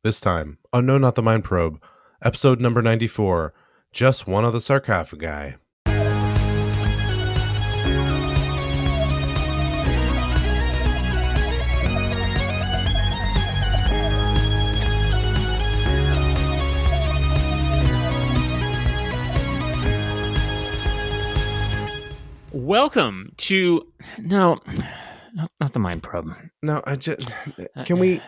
This time, oh no, not the Mind Probe, episode number 94, just one of the sarcophagi. Welcome to not the Mind Probe. No, I just can we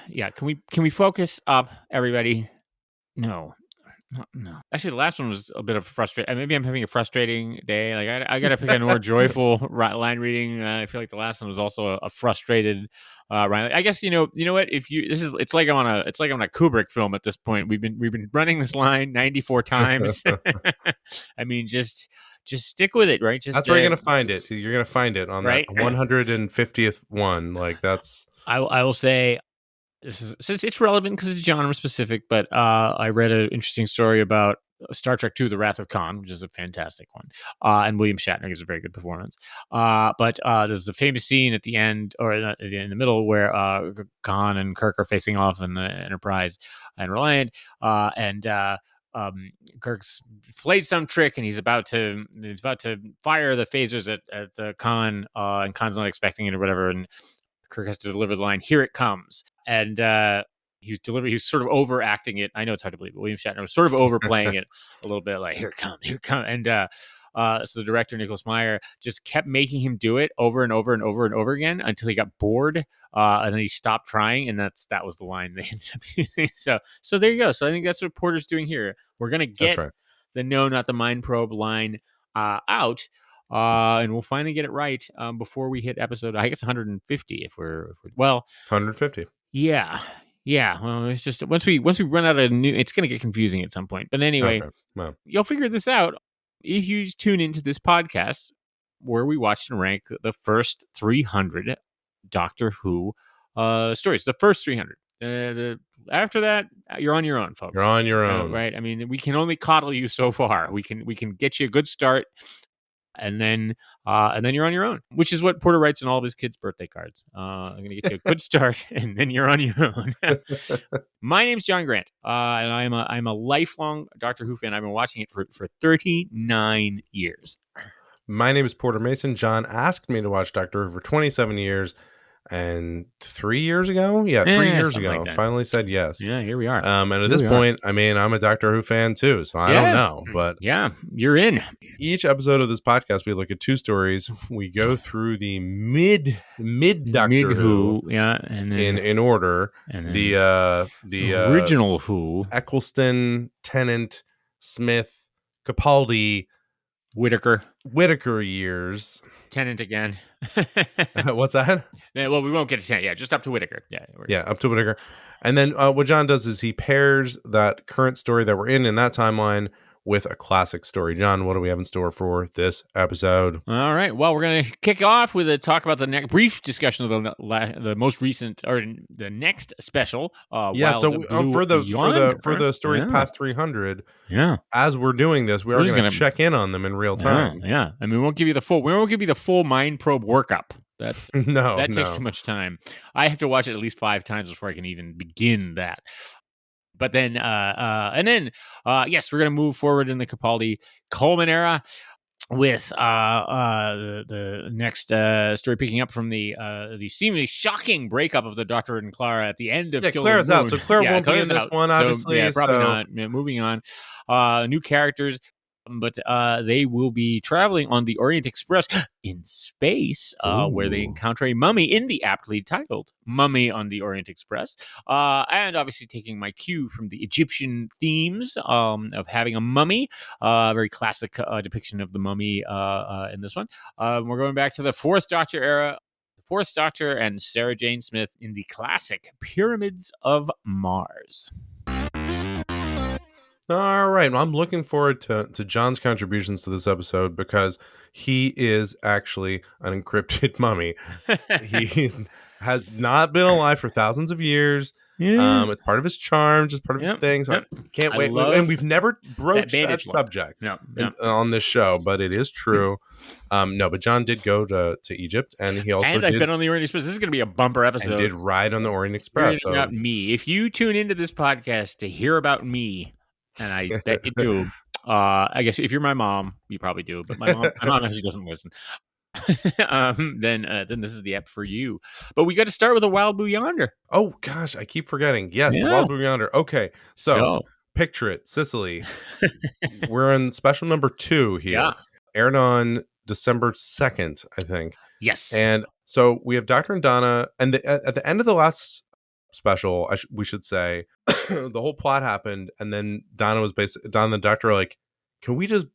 focus up, everybody? No. Actually, the last one was a bit of a frustrating. Maybe I'm having a frustrating day. Like I got to pick a more joyful line reading. I feel like the last one was also a frustrated line. I guess you know what? It's like I'm on a Kubrick film at this point. We've been running this line 94 times. I mean, just stick with it, right? That's where you're gonna find it. You're gonna find it on right? that 150th one. Like that's. I will say. This is, since it's relevant because it's genre specific, but I read an interesting story about Star Trek II: The Wrath of Khan, which is a fantastic one, and William Shatner gives a very good performance. But there's a famous scene at the end, or in the middle, where Khan and Kirk are facing off in the Enterprise and Reliant, and Kirk's played some trick, and he's about to fire the phasers at Khan, and Khan's not expecting it or whatever, and Kirk has to deliver the line, "Here it comes." And he's sort of overacting it. I know it's hard to believe, but William Shatner was sort of overplaying it a little bit, like, "Here it comes, here it comes." And so the director, Nicholas Meyer, just kept making him do it over and over and over and over again until he got bored, and then he stopped trying, and that was the line they ended up using. So there you go. So I think that's what Porter's doing here. We're going to get the No, Not the Mind Probe line out. And we'll finally get it right before we hit episode, I guess 150 if we're 150. Yeah. Well, it's just once we run out of new, it's going to get confusing at some point. But anyway, You'll figure this out if you tune into this podcast where we watched and rank the first 300 Doctor Who stories. The first 300. After that, you're on your own, folks. You're on your own, right? I mean, we can only coddle you so far. We can get you a good start. And then you're on your own, which is what Porter writes in all of his kids' birthday cards. I'm going to get you a good start, and then you're on your own. My name's John Grant, and I'm a lifelong Doctor Who fan. I've been watching it for 39 years. My name is Porter Mason. John asked me to watch Doctor Who for 27 years. And 3 years ago? Yeah, 3 years ago. Like finally said yes. Yeah, here we are. And at this point, I mean, I'm a Doctor Who fan too, so I don't know. But yeah, you're in. Each episode of this podcast, we look at two stories. We go through the mid Doctor Who, and then, in order. And the original Who, Eccleston, Tennant, Smith, Capaldi, Whittaker years. Tennant again. What's that? Yeah, well, we won't get to Tennant. Yeah, just up to Whittaker. Yeah, up to Whittaker. And then what John does is he pairs that current story that we're in that timeline with a classic story. John, what do we have in store for this episode? All right. Well, we're going to kick off with a talk about the brief discussion of the most recent, or the next special. For the stories past 300. Yeah. As we're doing this, we're going to check in on them in real time. Yeah. I mean, we won't give you the full Mind Probe workup. That takes too much time. I have to watch it at least 5 times before I can even begin that. But then, yes, we're going to move forward in the Capaldi Coleman era with the next story picking up from the seemingly shocking breakup of the Doctor and Clara at the end of Clara's out, so Clara won't be in this one, obviously. So, probably not. Moving on. New characters. But they will be traveling on the Orient Express in space, where they encounter a mummy in the aptly titled Mummy on the Orient Express. And obviously taking my cue from the Egyptian themes of having a mummy, very classic depiction of the mummy in this one. We're going back to the Fourth Doctor era. The Fourth Doctor and Sarah Jane Smith in the classic Pyramids of Mars. All right. Well, I'm looking forward to John's contributions to this episode because he is actually an encrypted mummy. He has not been alive for thousands of years. Yeah. It's part of his charm, just part of his Yep. thing. So I Yep. can't I wait. And love we've never that broached that bandage look. subject No. No. on this show, but it is true. No, but John did go to Egypt, and he also And I've did been on the Orient Express. This is going to be a bumper and did episode. ride on the Orient You're Express. hearing So about me. If you tune into this podcast to hear about me, and I bet you do, I guess if you're my mom, you probably do. But my mom actually doesn't listen. Then this is the app for you. But we got to start with a Wild Blue Yonder. oh gosh, I keep forgetting. Yes, the Yeah. Wild Blue Yonder. Okay, so So picture it, Sicily. We're in special number 2 yeah. here. Aired on December 2nd, I think. Yes. And so we have Doctor and Donna, and at the end of the last special, we should say, the whole plot happened, and then Donna and the Doctor are like, can we just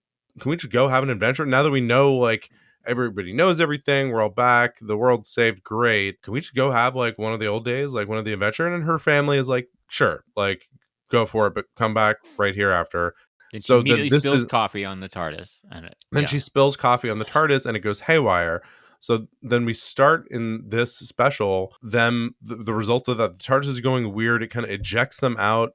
go have an adventure now that we know, like, everybody knows everything, we're all back, the world's saved, great. Can we just go have like one of the old days, like one of the adventure? And then her family is like, sure, like go for it, but come back right here after. Then she So that immediately this spills is coffee on the TARDIS, and then she spills coffee on the TARDIS and it goes haywire. So then we start in this special, the result of that, the TARDIS is going weird. It kind of ejects them out,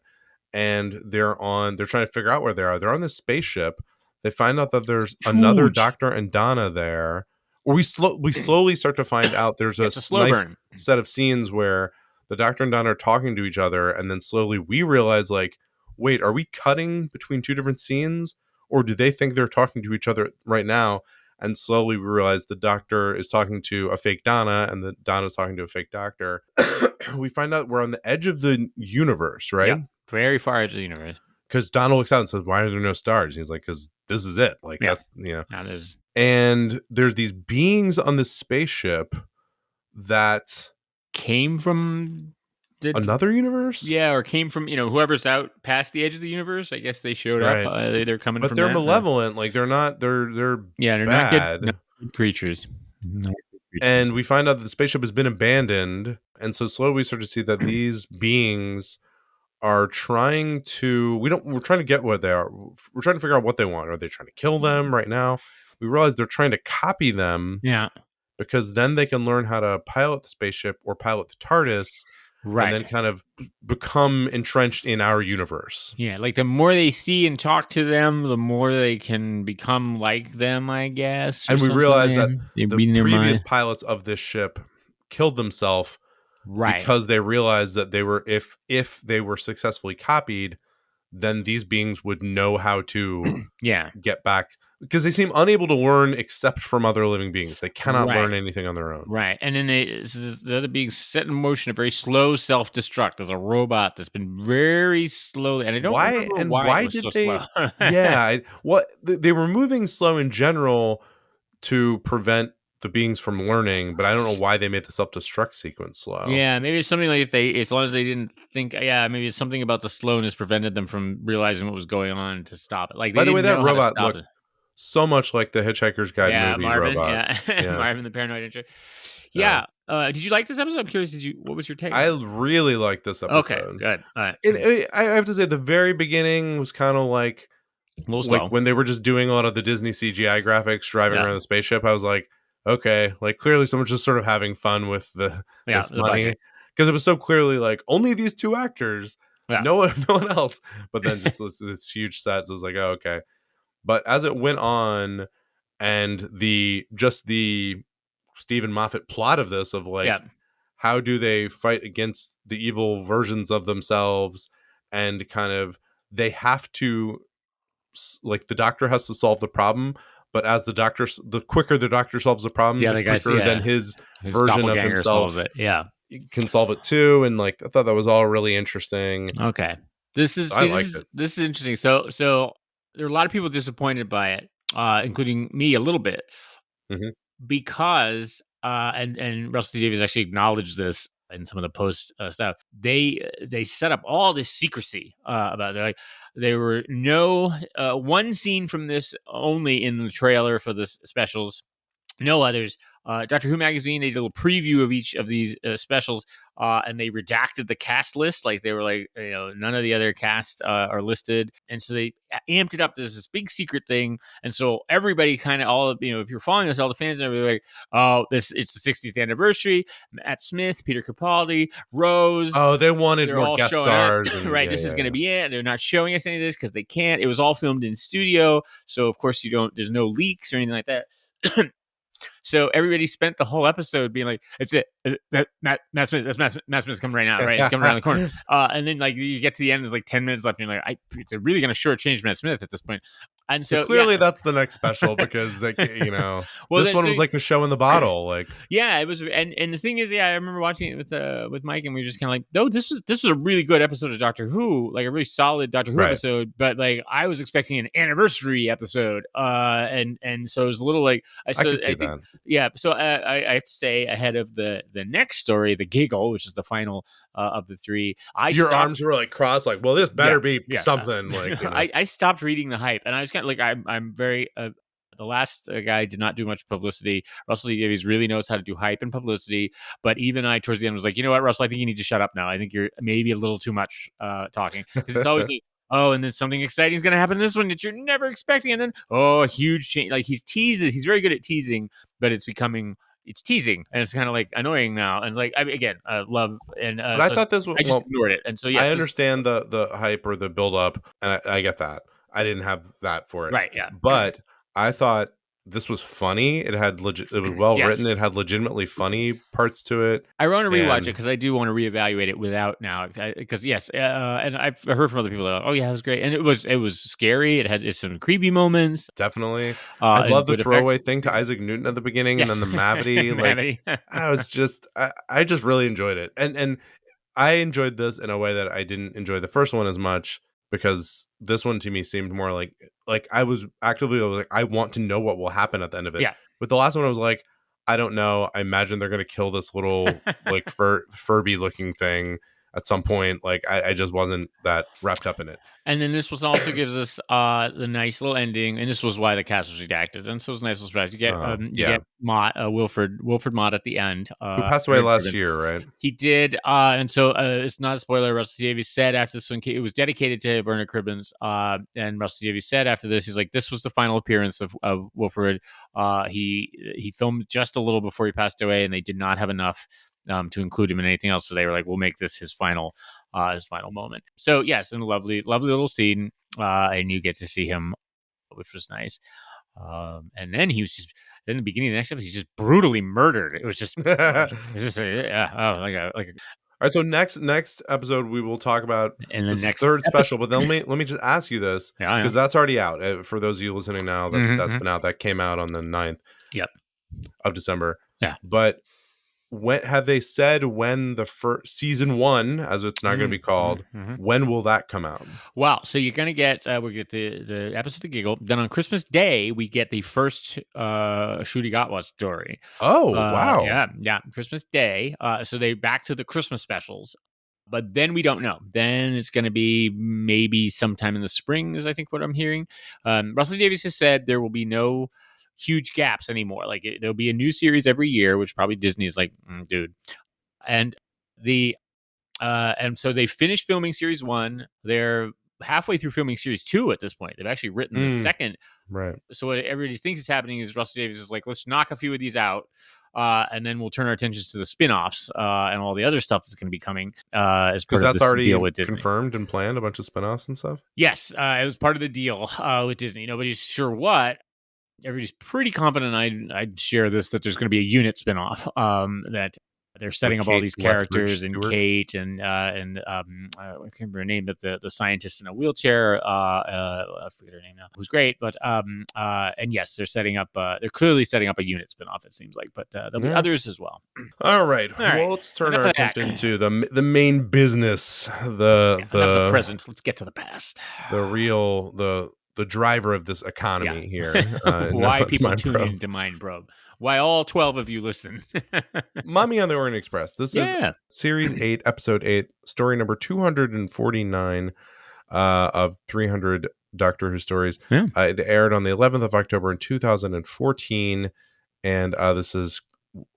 and they're trying to figure out where they are. They're on this spaceship. They find out that there's another huge. Doctor and Donna there. Or we slowly start to find out there's It's a slow nice burn. set of scenes where the Doctor and Donna are talking to each other, and then slowly we realize, like, wait, are we cutting between two different scenes? Or do they think they're talking to each other right now? And slowly we realize the Doctor is talking to a fake Donna, and the Donna's talking to a fake Doctor. We find out we're on the edge of the universe, right? Yeah, very far edge of the universe. Because Donna looks out and says, "Why are there no stars?" And he's like, "Because this is it. Like, Yeah. that's, That is. And there's these beings on this spaceship that Came from another universe. Yeah, or came from whoever's out past the edge of the universe. I guess they showed Right. up. They're coming But from they're that, malevolent. Like, they're not. They're yeah, they're bad. not good creatures. Not good creatures. And we find out that the spaceship has been abandoned, and so slowly we start to see that these beings are trying to. We're trying to get what they are. We're trying to figure out what they want. Are they trying to kill them right now? We realize they're trying to copy them. Yeah. Because then they can learn how to pilot the spaceship or pilot the TARDIS, Right. and then kind of become entrenched in our universe. Yeah, like the more they see and talk to them, the more they can become like them, I guess. And we realize that they're the reading their previous mind. pilots of this ship killed themselves Right. because they realized that they were if they were successfully copied, then these beings would know how to Yeah. get back, because they seem unable to learn except from other living beings. They cannot Right. learn anything on their own. Right. And then the other being set in motion a very slow self-destruct. There's a robot that's been very slowly, and I don't remember why it was did so they slow. yeah, they were moving slow in general to prevent the beings from learning, but I don't know why they made the self-destruct sequence slow. Yeah, maybe it's something like as long as they didn't think, maybe it's something about the slowness prevented them from realizing what was going on to stop it. Like, By the way, that robot stop looked so much like the Hitchhiker's Guide movie Marvin, robot. yeah. Marvin the Paranoid Intro. Yeah. Did you like this episode? I'm curious. What was your take? I really liked this episode. Okay, good. All right. I have to say, the very beginning was kind of like when they were just doing a lot of the Disney CGI graphics driving around the spaceship. I was like, okay, like clearly someone's just sort of having fun with this money, because it was so clearly like only these two actors, no one else. But then just this huge sets, I was like, oh, okay. But as it went on, and the Stephen Moffat plot of this, of like, how do they fight against the evil versions of themselves, and kind of they have to, like, the Doctor has to solve the problem, but as the quicker the Doctor solves the problem, the quicker then his version of himself can solve it too. And like, I thought that was all really interesting. Okay, this is interesting. So there are a lot of people disappointed by it, including me a little bit, because and Russell T Davies actually acknowledged this in some of the post stuff. They set up all this secrecy about it. Like, there were no one scene from this only in the trailer for the specials. No others. Doctor Who magazine, they did a little preview of each of these specials, and they redacted the cast list. Like they were like, none of the other cast are listed, and so they amped it up. There's this big secret thing, and so everybody kind of if you're following us, all the fans, and everybody like, oh, it's the 60th anniversary. Matt Smith, Peter Capaldi, Rose. Oh, they wanted They're more all guest showing stars, up. and Right, this is going to be it. They're not showing us any of this because they can't. It was all filmed in studio, so of course there's no leaks or anything like that. So everybody spent the whole episode being like, "It's it. Matt Smith. That's Matt Smith's coming right now. Right, he's coming around the corner." And then like you get to the end, there's like 10 minutes left, and you're like, "They're really going to shortchange Matt Smith at this point." And so clearly that's the next special because well, this one was like the show in the bottle. Like, yeah, it was. And the thing is, I remember watching it with Mike, and we were just kind of like, no, this was a really good episode of Doctor Who, like a really solid Doctor Who episode. But like I was expecting an anniversary episode, and so it was a little like I could see that. Yeah, so I have to say, ahead of the next story, the Giggle, which is the final of the three, your arms were like crossed, like, well, this better be something. Like, I stopped reading the hype, and I was kind of like, I'm very. The last guy did not do much publicity. Russell T Davies really knows how to do hype and publicity, but even I, towards the end, was like, you know what, Russell, I think you need to shut up now. I think you're maybe a little too much talking, because it's always like, oh, and then something exciting is going to happen in this one that you're never expecting, and then a huge change. Like he's very good at teasing, but it's teasing, and it's kind of like annoying now. And like love, and but I thought this was, I just ignored it, and so yes, I understand the hype or the build up, and I get that. I didn't have that for it, right? Yeah, but I thought this was funny. It was well written. It had legitimately funny parts to it. I want to rewatch it because I do want to reevaluate it without now. Because yes, and I've heard from other people that, oh yeah, it was great, and it was scary. It had some creepy moments. Definitely, I love the throwaway thing to Isaac Newton at the beginning, and then the Mavity. Like I just really enjoyed it, and I enjoyed this in a way that I didn't enjoy the first one as much, because this one to me seemed more like I was like, I want to know what will happen at the end of it. Yeah. With the last one, I was like, I don't know. I imagine they're going to kill this little like Furby looking thing at some point. Like I just wasn't that wrapped up in it. And then this was also gives us the nice little ending, and this was why the cast was redacted. And so it was a nice little surprise. You get Mott, Wilfred Mott at the end, who passed away last year, right? He did, and so it's not a spoiler. Russell T Davies said after this one, it was dedicated to Bernard Cribbins, and Russell T Davies said after this, he's like, this was the final appearance of Wilfred. He filmed just a little before he passed away, and they did not have enough to include him in anything else. So they were like, we'll make this his final moment. So yes, and a lovely little scene, and you get to see him, which was nice. And then he was just in the beginning of the next episode, he's just brutally murdered. It was just, like a. All right, so next episode we will talk about in the next third special. But then let me just ask you this, because that's already out for those of you listening now. That's been out. That came out on the 9th of December. Yeah, but when have they said when the first season 1, as it's not going to be called, when will that come out? Wow, so you're going to get we get the episode of Giggle. Then on Christmas Day we get the first Ncuti Gatwa story. Oh wow, yeah, Christmas Day. So they back to the Christmas specials. But then we don't know. Then it's going to be maybe sometime in the spring, is I think what I'm hearing. Russell Davies has said there will be no huge gaps anymore. Like there'll be a new series every year, which probably Disney is like, dude. And and so they finished filming series 1. They're halfway through filming series 2 at this point. They've actually written the second. Right. So what everybody thinks is happening is Russell Davies is like, let's knock a few of these out. And then we'll turn our attentions to the spin-offs and all the other stuff that's going to be coming as part of this deal with Disney. Confirmed and planned, a bunch of spin-offs and stuff? Yes, it was part of the deal with Disney. Nobody's sure what. Everybody's pretty confident I'd share this, that there's going to be a unit spinoff that they're setting up all these characters, and Kate and I can't remember her name, but the scientist in a wheelchair, I forget her name now, who's great, but and yes, they're clearly setting up a unit spinoff, it seems like, but there'll be others as well. All right. Well, let's turn our attention to the main business, the present. Let's get to the past. The driver of this economy here. Why people tune into Mind Probe. Why all 12 of you listen. Mommy on the Orient Express. This is Series 8, Episode 8, story number 249 of 300 Doctor Who stories. Yeah. It aired on the 11th of October in 2014. And this is,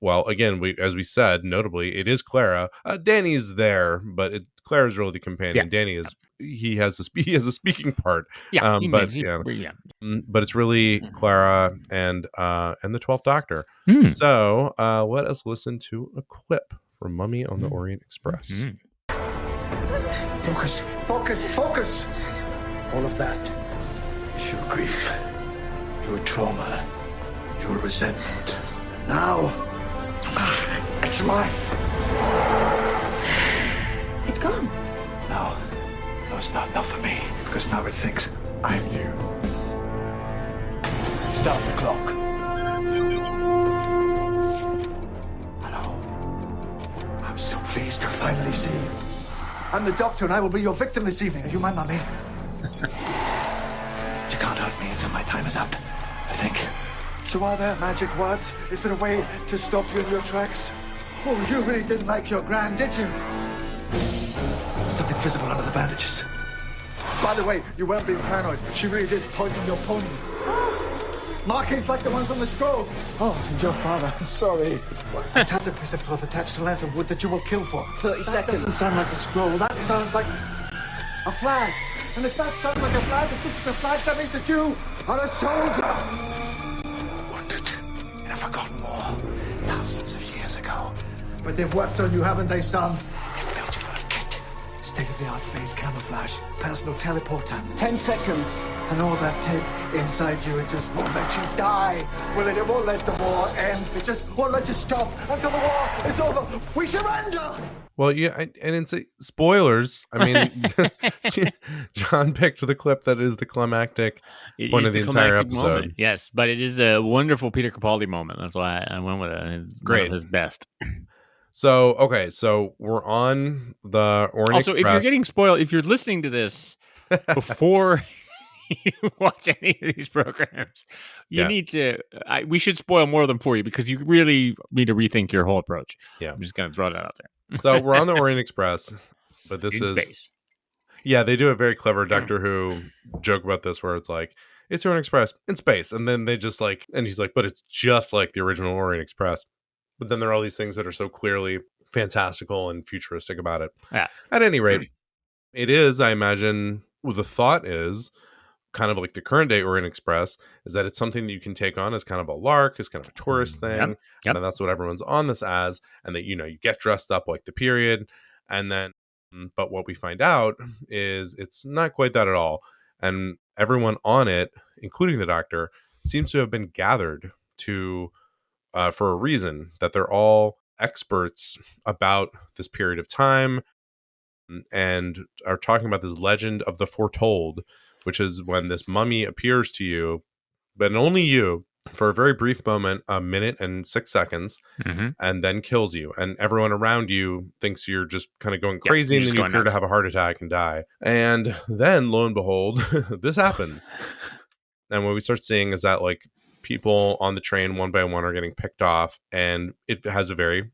well, again, as we said, notably, it is Clara. Danny's there, but Clara's really the companion. Yeah. Danny is he has a speaking part. Yeah, But it's really Clara and the 12th Doctor. So let us listen to a clip from Mummy on the Orient Express. Focus, focus, focus. All of that is your grief, your trauma, your resentment. Now, it's mine. It's gone. No, it's not for me, because now it thinks I'm you. Stop the clock. Hello. I'm so pleased to finally see you. I'm the Doctor, and I will be your victim this evening. Are you my mummy? You can't hurt me until my time is up, I think. So are there magic words? Is there a way to stop you in your tracks? Oh, you really didn't like your gran, did you? Something visible under the bandages. By the way, you weren't being paranoid. She really did poison your pony. Markings like the ones on the scroll. Oh, it's your father. Sorry. A tattered piece of cloth attached to length of wood that you will kill for. 30 seconds. That doesn't sound like a scroll. That sounds like a flag. And if that sounds like a flag, if this is a flag, that means that you are a soldier. Wounded in a forgotten war thousands of years ago. But they've worked on you, haven't they, son? They've filled you full of kit. State-of-the-art phase camouflage, personal teleporter. 10 seconds. And all that tape inside you, it just won't let you die. Will it? It won't let the war end. It just won't let you stop until the war is over. We surrender! Well, yeah, and it's spoilers. I mean, John picked the clip that is the climactic point of the entire episode. Moment. Yes, but it is a wonderful Peter Capaldi moment. That's why I went with it. It's great. One of his best. So, okay, so we're on the Orient also, Express. If you're getting spoiled, if you're listening to this before you watch any of these programs, you need to. We should spoil more of them for you because you really need to rethink your whole approach. Yeah, I'm just going to throw that out there. So we're on the Orient Express, but this is space. Yeah, they do a very clever Doctor Who joke about this, where it's like it's Orient Express in space, and then they just like, and he's like, but it's just like the original Orient Express. But then there are all these things that are so clearly fantastical and futuristic about it. Yeah. At any rate, it is, I imagine, well, the thought is kind of like the current day Orient Express, is that it's something that you can take on as kind of a lark, as kind of a tourist thing. Yep. And that's what everyone's on this as. And that, you know, you get dressed up like the period. And then, but what we find out is it's not quite that at all. And everyone on it, including the Doctor, seems to have been gathered to, for a reason, that they're all experts about this period of time and are talking about this legend of the foretold, which is when this mummy appears to you, but only you, for a very brief moment, a minute and 6 seconds, and then kills you. And everyone around you thinks you're just kind of going crazy, and then you appear to have a heart attack and die. And then, lo and behold, this happens. And what we start seeing is that, like, people on the train, one by one, are getting picked off, and it has a very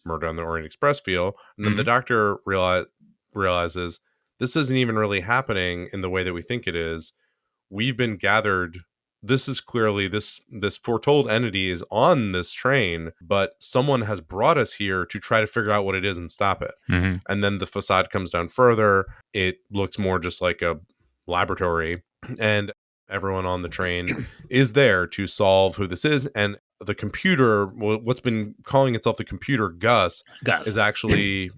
Murder on the Orient Express feel. And then the Doctor realizes this isn't even really happening in the way that we think it is. We've been gathered. This is clearly this foretold entity is on this train, but someone has brought us here to try to figure out what it is and stop it. And then the facade comes down further. It looks more just like a laboratory, and everyone on the train is there to solve who this is. And the computer, what's been calling itself the computer, Gus. Is actually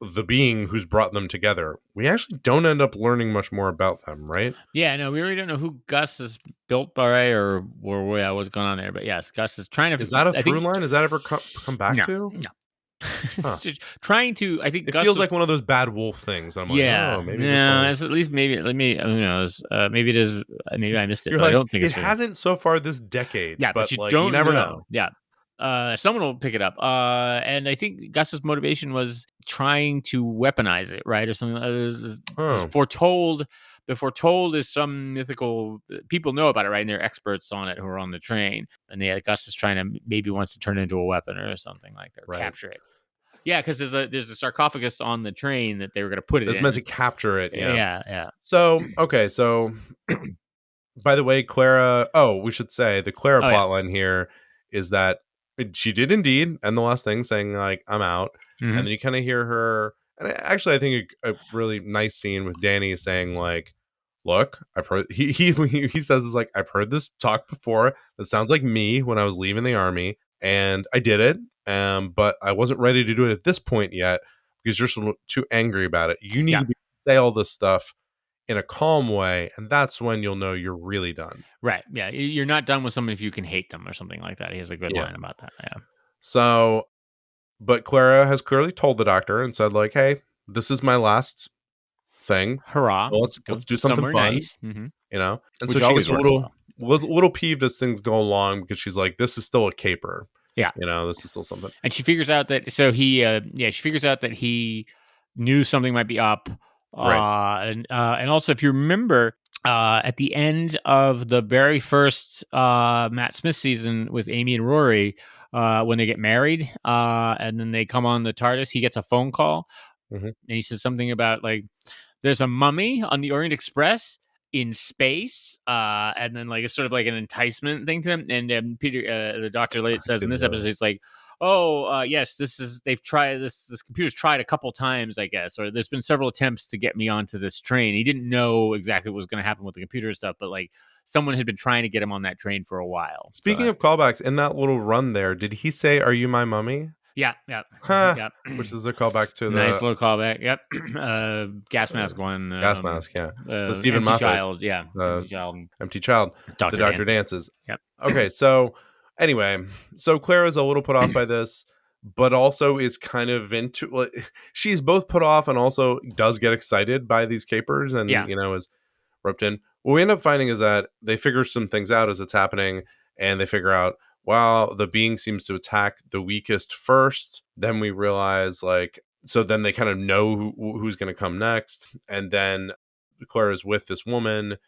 the being who's brought them together. We actually don't end up learning much more about them, right? Yeah, no, we really don't know who Gus is built by or what's going on there. But yes, Gus is trying to... Is that a through line? Is that ever come back to? No. Just trying to, I think it feels like one of those bad wolf things. I'm like, oh, maybe it's at least maybe. Let me. Who knows? Maybe it is. Maybe I missed it. But like, I don't think it hasn't so far this decade. Yeah, but like, you never know. Yeah, someone will pick it up. And I think Gus's motivation was trying to weaponize it, right, or something. Foretold. The foretold is some mythical. People know about it, right? And they're experts on it who are on the train. And Gus is trying to maybe wants to turn it into a weapon or something like that, or capture it. Yeah, because there's a sarcophagus on the train that they were going to put it in. It's meant to capture it. Yeah. So, okay. So, by the way, Clara... Oh, we should say the Clara plotline here is that she did indeed end the last thing saying like, I'm out. Mm-hmm. And then you kind of hear her. And actually, I think a really nice scene with Danny saying like, look, I've heard he says is like, I've heard this talk before. That sounds like me when I was leaving the army, and I did it. But I wasn't ready to do it at this point yet because you're so too angry about it. You need to say all this stuff in a calm way, and that's when you'll know you're really done. Right. Yeah. You're not done with someone if you can hate them or something like that. He has a good line about that. Yeah. So, but Clara has clearly told the doctor and said like, hey, this is my last thing. Hurrah. So let's do something fun. Nice. Mm-hmm. You know? And Which so she gets a well. little peeved as things go along because she's like, this is still a caper. Yeah. You know, this is still something. And she figures out that she figures out that he knew something might be up. Right. And also if you remember at the end of the very first Matt Smith season with Amy and Rory, when they get married, and then they come on the TARDIS, he gets a phone call, and he says something about like, there's a mummy on the Orient Express in space, and then like it's sort of like an enticement thing to them. And Peter, the doctor, says in this episode, it's like, oh, yes, they've tried this computer's tried a couple times, I guess, or there's been several attempts to get me onto this train. He didn't know exactly what was going to happen with the computer stuff, but like someone had been trying to get him on that train for a while. Speaking of callbacks, in that little run there, did he say, "Are you my mummy"? Yeah. Yep. Which is a callback to the nice little callback. Yep. Gas mask one. Gas mask, yeah. The Stephen Empty Moffat. Child, yeah. Empty Child. Dr. The Doctor Dances. Yep. Okay, so anyway, so Clara's a little put off by this, but also is kind of into like, she's both put off and also does get excited by these capers and is roped in. What we end up finding is that they figure some things out as it's happening, and they figure out, wow, the being seems to attack the weakest first. Then we realize so then they kind of know who's going to come next. And then Clara's with this woman,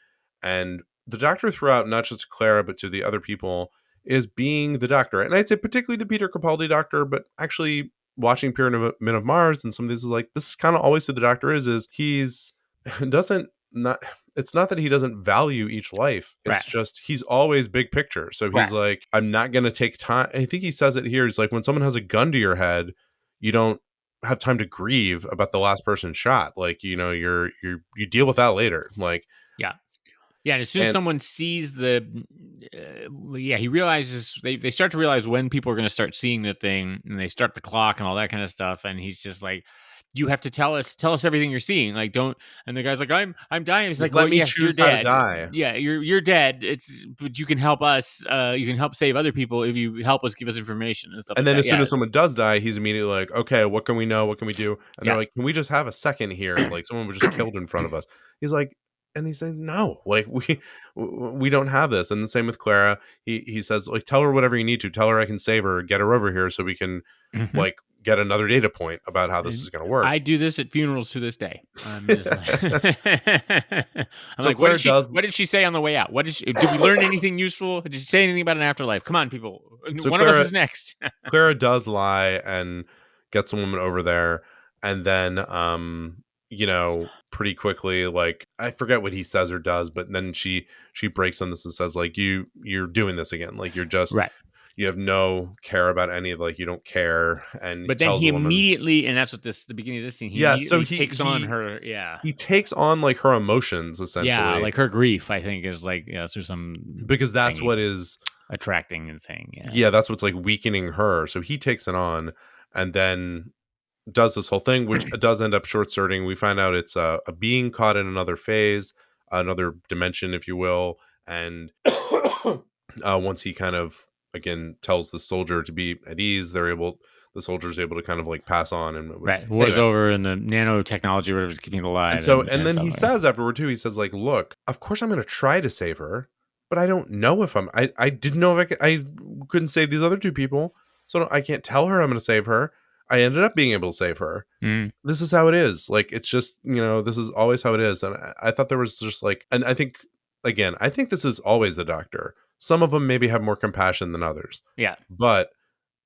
and the doctor throughout, not just to Clara, but to the other people, is being the doctor. And I'd say particularly to Peter Capaldi doctor, but actually watching Pyramid of Mars and some of these is like, this is kind of always who the doctor is he's it's not that he doesn't value each life. It's just he's always big picture. So he's like, I'm not going to take time. I think he says it here. He's like, when someone has a gun to your head, you don't have time to grieve about the last person shot. Like, you deal with that later. Like, yeah. And as soon as someone sees he realizes they start to realize when people are going to start seeing the thing, and they start the clock and all that kind of stuff. And he's just like, you have to tell us everything you're seeing. Like, don't. And the guy's like, I'm dying. He's like, let me choose how to die. Yeah, you're dead. But you can help us. You can help save other people if you help us, give us information and stuff. And then as soon as someone does die, he's immediately like, okay, what can we know? What can we do? And they're like, can we just have a second here? Like, someone was just killed in front of us. He's like, and he's saying, no, like we don't have this. And the same with Clara. He says, like, tell her whatever you need to. Tell her I can save her. Get her over here so we can like get another data point about how this is going to work. I do this at funerals to this day. I'm just like, so what did she say on the way out? Did we learn anything useful? Did she say anything about an afterlife? Come on, people. So One of us is next. Clara does lie and gets a woman over there. And then, pretty quickly, like, I forget what he says or does, but then she breaks on this and says, like, you're doing this again. Like, you're just you have no care about any of, like, you don't care. And but then he immediately, and that's what the beginning of this scene, he takes on her. He takes on like her emotions, essentially. Yeah, like her grief, I think, is like, so some, because that's what is attracting the thing. Yeah, that's what's like weakening her. So he takes it on and then does this whole thing, which does end up short-circuiting. We find out it's a being caught in another phase, another dimension, if you will. And once he kind of, again, tells the soldier to be at ease, the soldier's able to kind of like pass on. And war's over, and the nanotechnology, whatever's keeping it alive. And then he says afterward too, he says like, look, of course I'm going to try to save her, but I don't know if I didn't know if I couldn't save these other two people. So I can't tell her I'm going to save her. I ended up being able to save her. This is how it is. Like, it's just, this is always how it is. And I thought there was just like, and I think this is always the doctor. Some of them maybe have more compassion than others. Yeah. But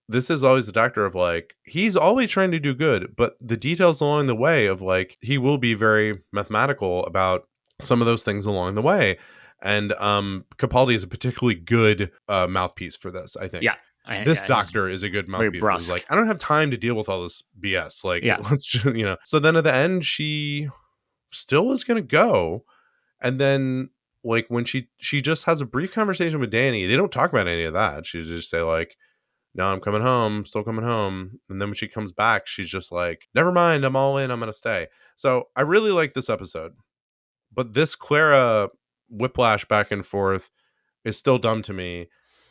this is always the doctor of like, he's always trying to do good, but the details along the way of like, he will be very mathematical about some of those things along the way. And Capaldi is a particularly good mouthpiece for this, I think. Yeah. this doctor is a good mouthpiece. He's like, I don't have time to deal with all this BS. Like, let's just, So then at the end, she still was going to go. And then, like, when she just has a brief conversation with Danny, they don't talk about any of that. She just say, like, no, I'm coming home, still coming home. And then when she comes back, she's just like, never mind, I'm all in, I'm going to stay. So I really like this episode. But this Clara whiplash back and forth is still dumb to me.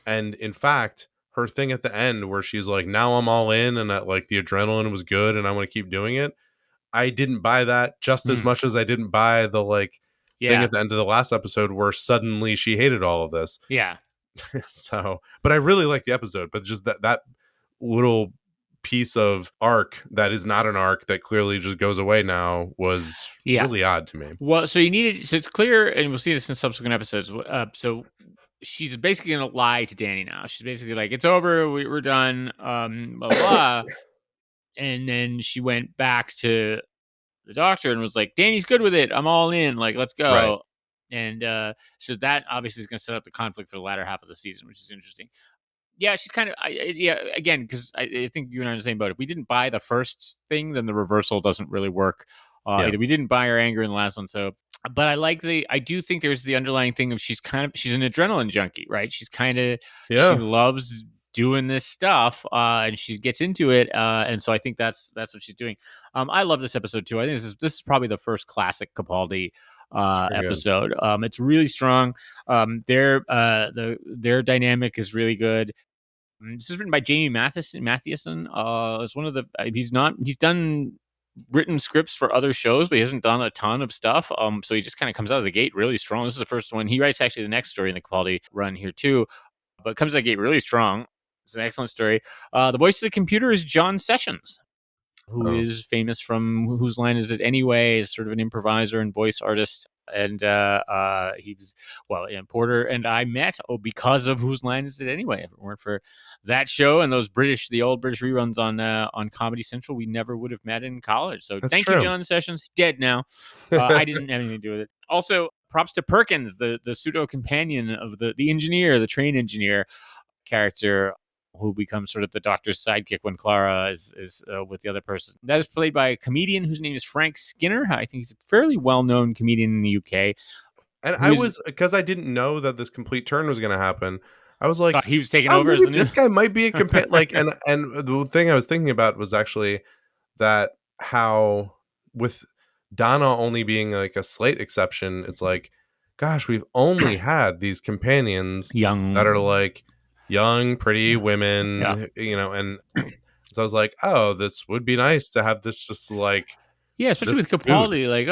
And in fact, her thing at the end where she's like, now I'm all in and that like the adrenaline was good and I want to keep doing it. I didn't buy that just as much as I didn't buy the like thing at the end of the last episode where suddenly she hated all of this. Yeah. So, but I really like the episode, but just that little piece of arc that is not an arc that clearly just goes away now was really odd to me. Well, so it's clear, and we'll see this in subsequent episodes. So she's basically going to lie to Danny now. She's basically like, it's over, we're done, blah, blah. And then she went back to the doctor and was like, Danny's good with it. I'm all in. Like, let's go. Right. And so that obviously is going to set up the conflict for the latter half of the season, which is interesting. Yeah, she's kind of, again, because I think you and I are in the same boat. If we didn't buy the first thing, then the reversal doesn't really work. We didn't buy her anger in the last one. So, but I do think there's the underlying thing of she's an adrenaline junkie, right? She's kind of, she loves doing this stuff and she gets into it. And so I think that's what she's doing. I love this episode too. I think this is probably the first classic Capaldi episode. It's really strong. Their dynamic is really good. This is written by Jamie Mathieson. It's one of the he's done written scripts for other shows, but he hasn't done a ton of stuff. So he just kind of comes out of the gate really strong. This is the first one. He writes actually the next story in the Capaldi run here too, but comes out of the gate really strong. It's an excellent story. The voice of the computer is John Sessions, who is famous from Whose Line Is It Anyway? Is sort of an improviser and voice artist. And he was, Porter and I met because of Whose Line Is It Anyway? If it weren't for that show and those the old British reruns on Comedy Central, we never would have met in college. So thank you, John Sessions. Dead now. I didn't have anything to do with it. Also, props to Perkins, the pseudo companion of the engineer, the train engineer character, who becomes sort of the doctor's sidekick when Clara is with the other person. That is played by a comedian whose name is Frank Skinner. I think he's a fairly well-known comedian in the UK. And I was, because I didn't know that this complete turn was going to happen, I was like, he was taking over as the this guy might be a companion. Like, and the thing I was thinking about was actually that how with Donna only being like a slight exception, it's like, gosh, we've only had these companions that are like young, pretty women, and so I was like, oh, this would be nice to have this just like, especially with Capaldi, like,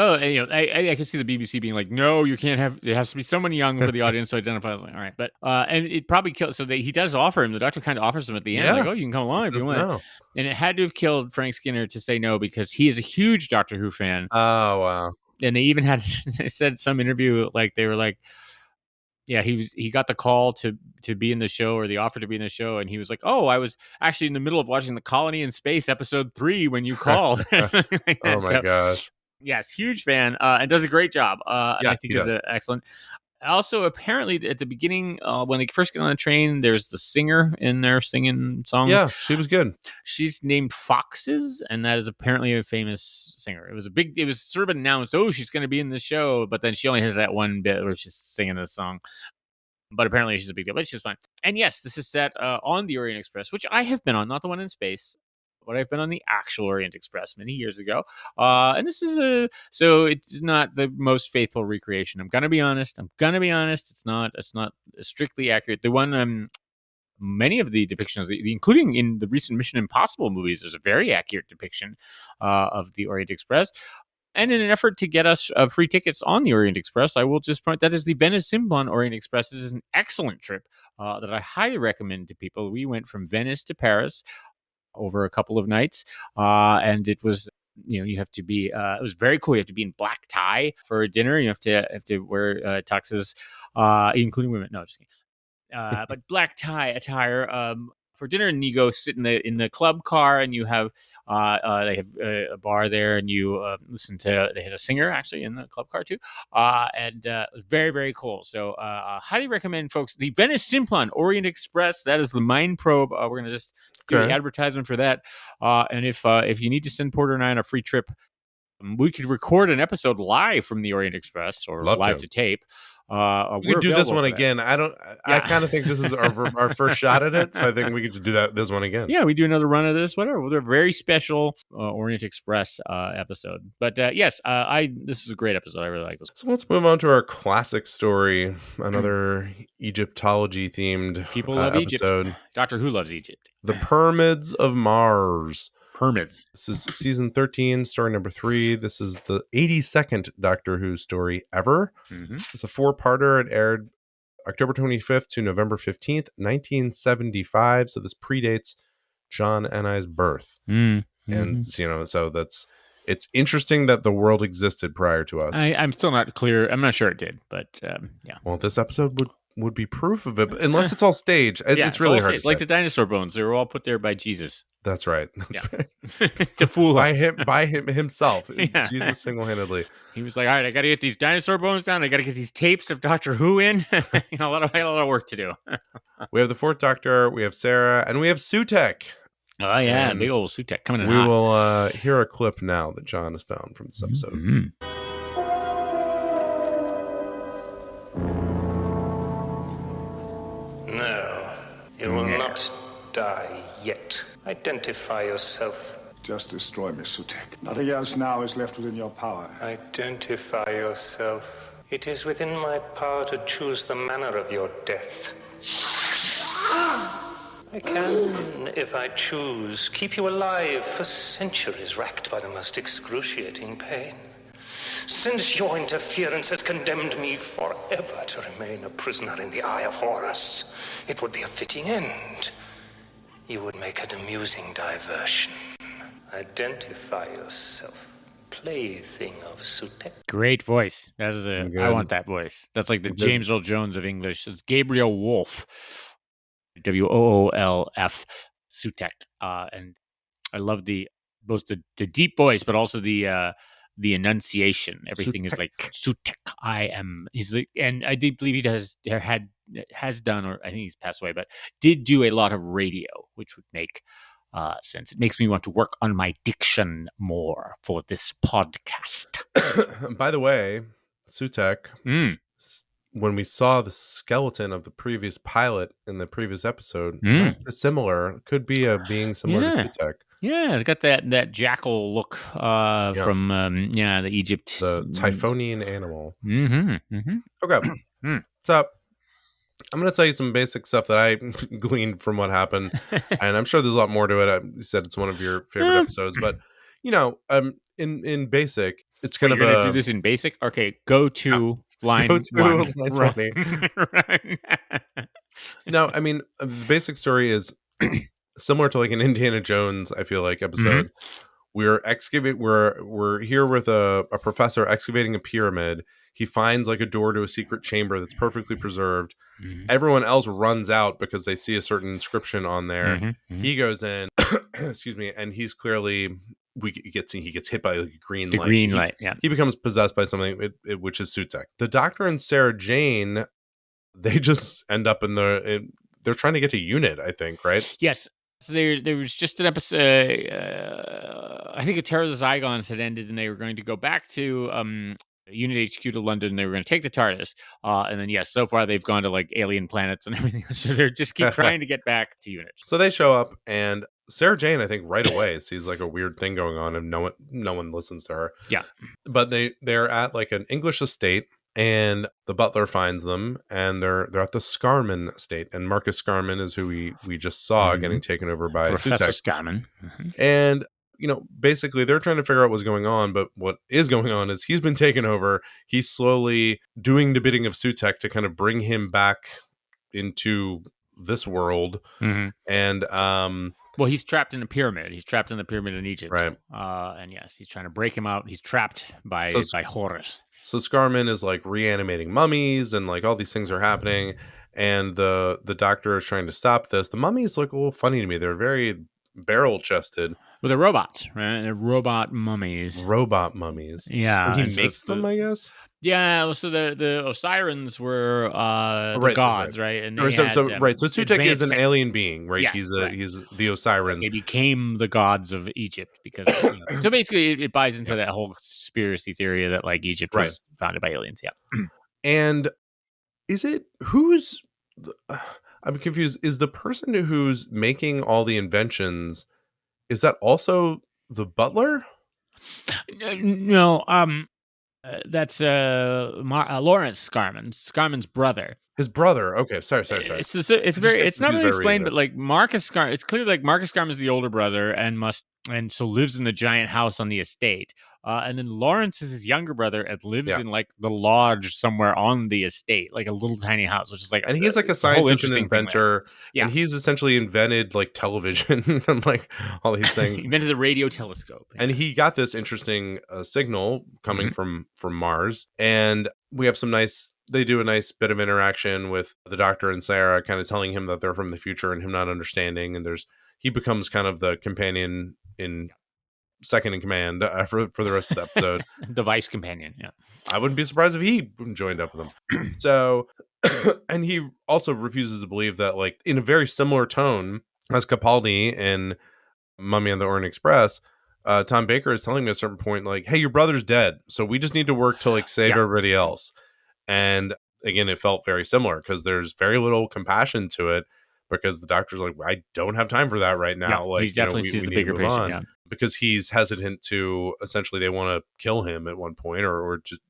I can see the BBC being like, no, you can't have, it has to be someone young for the audience to identify. I was like, all right, but and it probably kills. So he does offer him. The doctor kind of offers him at the end, like, oh, you can come along if you want. No. And it had to have killed Frank Skinner to say no, because he is a huge Doctor Who fan. Oh wow! And they even had, they said some interview, like they were like, he got the call to be in the show, or the offer to be in the show, and he was like, oh, I was actually in the middle of watching The Colony in Space episode 3 when you called. Like oh my gosh. Yes, huge fan, and does a great job. And I think is excellent. Also, apparently at the beginning, when they first get on the train, there's the singer in there singing songs. Yeah, she was good. She's named Foxes, and that is apparently a famous singer. It was sort of announced, oh, she's going to be in the show, but then she only has that one bit where she's singing this song. But apparently she's a big deal, but she's fine. And yes, this is set on the Orient Express, which I have been on, not the one in space, but I've been on the actual Orient Express many years ago. And this is so it's not the most faithful recreation. I'm gonna be honest. It's not strictly accurate. The one, many of the depictions, including in the recent Mission Impossible movies, there's a very accurate depiction of the Orient Express. And in an effort to get us free tickets on the Orient Express, I will just point that is the Venice Simplon Orient Express. This is an excellent trip that I highly recommend to people. We went from Venice to Paris over a couple of nights, and it was, you have to be, it was very cool. You have to be in black tie for dinner. You have to wear tuxes, including women. No, just kidding. But black tie attire for dinner, and you go sit in the club car, and you have they have a bar there, and you listen to. They had a singer actually in the club car too, and it was very, very cool. So highly recommend, folks, the Venice Simplon Orient Express. That is the Mind Probe. We're gonna just do the advertisement for that. And if you need to send Porter and I on a free trip, we could record an episode live from the Orient Express or live to tape. We could do this one again. I kind of think this is our first shot at it, so I think we could just do this one again. Yeah, we do another run of this, whatever. With a very special Orient Express episode. But yes, this is a great episode. I really like this. So let's move on to our classic story, another Egyptology themed People love episode. Egypt. Doctor Who loves Egypt. The Pyramids of Mars. Pyramids. This is season 13, story number 3. This is the 82nd Doctor Who story ever. Mm-hmm. It's a 4-parter. It aired October 25th to November 15th, 1975. So this predates John and I's birth. Mm-hmm. And, so it's interesting that the world existed prior to us. I'm still not clear. I'm not sure it did, but yeah. Well, this episode would be proof of it, but unless it's all staged. It's really hard to say. Like the dinosaur bones. They were all put there by Jesus. That's right. Yeah. To fool us. By him himself. Yeah. Jesus single-handedly. He was like, all right, I got to get these dinosaur bones down. I got to get these tapes of Doctor Who in. I got a lot of work to do. We have the 4th Doctor, we have Sarah, and we have Sutek. Oh, yeah. And big old Sutek coming in we hot. will hear a clip now that John has found from this episode. Mm-hmm. No, you will not die yet. Identify yourself. Just destroy me, Sutek. Nothing else now is left within your power. Identify yourself. It is within my power to choose the manner of your death. I can, if I choose, keep you alive for centuries, racked by the most excruciating pain. Since your interference has condemned me forever to remain a prisoner in the Eye of Horus, it would be a fitting end. You would make an amusing diversion. Identify yourself, plaything of Sutek. Great voice. That is I want that voice. That's like the James Earl Jones of English. It's Gabriel Wolf. Woolf. Sutek. And I love both the deep voice, but also the enunciation. Everything is like Sutek. And I do believe he has done, or I think he's passed away, but did do a lot of radio, which would make sense. It makes me want to work on my diction more for this podcast. By the way, Sutek, when we saw the skeleton of the previous pilot in the previous episode, similar, could be a being similar to Sutek. Yeah, it's got that jackal look from the Egypt. The Typhonian animal. Mm-hmm. Mm-hmm. Okay. So I'm going to tell you some basic stuff that I gleaned from what happened. And I'm sure there's a lot more to it. You said it's one of your favorite episodes. But, in basic, it's kind of You're going to do this in basic? Okay, go to line 1. Line 20. No, I mean, the basic story is similar to like an Indiana Jones, I feel like, episode. Mm-hmm. We're here with a professor excavating a pyramid. He finds like a door to a secret chamber that's perfectly preserved. Mm-hmm. Everyone else runs out because they see a certain inscription on there. Mm-hmm. Mm-hmm. He goes in, excuse me, and he's clearly he gets hit by like a green light. Green light, yeah. He becomes possessed by something, which is Sutek. The Doctor and Sarah Jane, they just end up they're trying to get to Unit, I think, right? Yes. So there was just an episode. I think a Terror of the Zygons had ended, and they were going to go back to Unit HQ to London. And they were going to take the TARDIS, and then so far they've gone to like alien planets and everything. So they're just keep trying to get back to Unit. So they show up, and Sarah Jane, I think, right away sees like a weird thing going on, and no one listens to her. Yeah, but they're at like an English estate. And the butler finds them, and they're at the Scarman estate. And Marcus Scarman is who we just saw getting taken over by Professor Sutek. Scarman. Mm-hmm. And, basically they're trying to figure out what's going on. But what is going on is he's been taken over. He's slowly doing the bidding of Sutek to kind of bring him back into this world. Mm-hmm. And, well, he's trapped in a pyramid. He's trapped in the pyramid in Egypt. Right. And yes, he's trying to break him out. He's trapped by Horus. So Scarman is like reanimating mummies, and like all these things are happening. and the doctor is trying to stop this. The mummies look a little funny to me. They're very barrel chested. Well, they're robots, right? They're robot mummies. Robot mummies. Yeah, and he and so makes them, I guess. Yeah, well, so the Osirans were the gods, right? And they so had, so Sutekh is an alien being, right? Yeah, he's correct. he's the Osirans. They became the gods of Egypt because so basically it buys into that whole conspiracy theory that like Egypt was founded by aliens. Yeah. And is it I'm confused. Is the person who's making all the inventions, is that also the butler? No, that's Lawrence Scarman's brother. His brother. Okay, sorry. It's not really explained, but like Marcus Scarman, it's clear like Marcus Scarman is the older brother and so lives in the giant house on the estate. And then Lawrence is his younger brother and lives in like the lodge somewhere on the estate, like a little tiny house, which is like, and he's like a scientist and inventor. And he's essentially invented like television and like all these things. He invented the radio telescope. And he got this interesting signal coming from Mars. And we have they do a nice bit of interaction with the doctor and Sarah, kind of telling him that they're from the future and him not understanding. And he becomes kind of the companion in second in command for the rest of the episode. The vice companion. Yeah. I wouldn't be surprised if he joined up with them. So, and he also refuses to believe that, like, in a very similar tone as Capaldi in Mummy on the Orient Express, Tom Baker is telling me at a certain point, like, hey, your brother's dead, so we just need to work to like save everybody else. And again, it felt very similar because there's very little compassion to it, because the doctor's like, I don't have time for that right now. Like, he definitely sees the bigger picture. Because he's hesitant to, essentially they want to kill him at one point or just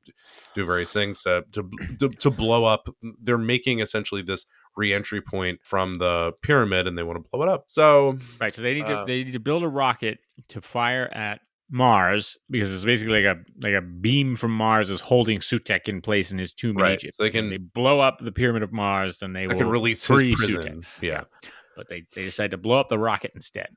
do various things to blow up. They're making essentially this re-entry point from the pyramid and they want to blow it up. So so they need to build a rocket to fire at Mars, because it's basically like a beam from Mars is holding Sutekh in place in his tomb in Egypt. So they blow up the pyramid of Mars, then they will release free his prison. Sutekh. Yeah. But they decide to blow up the rocket instead.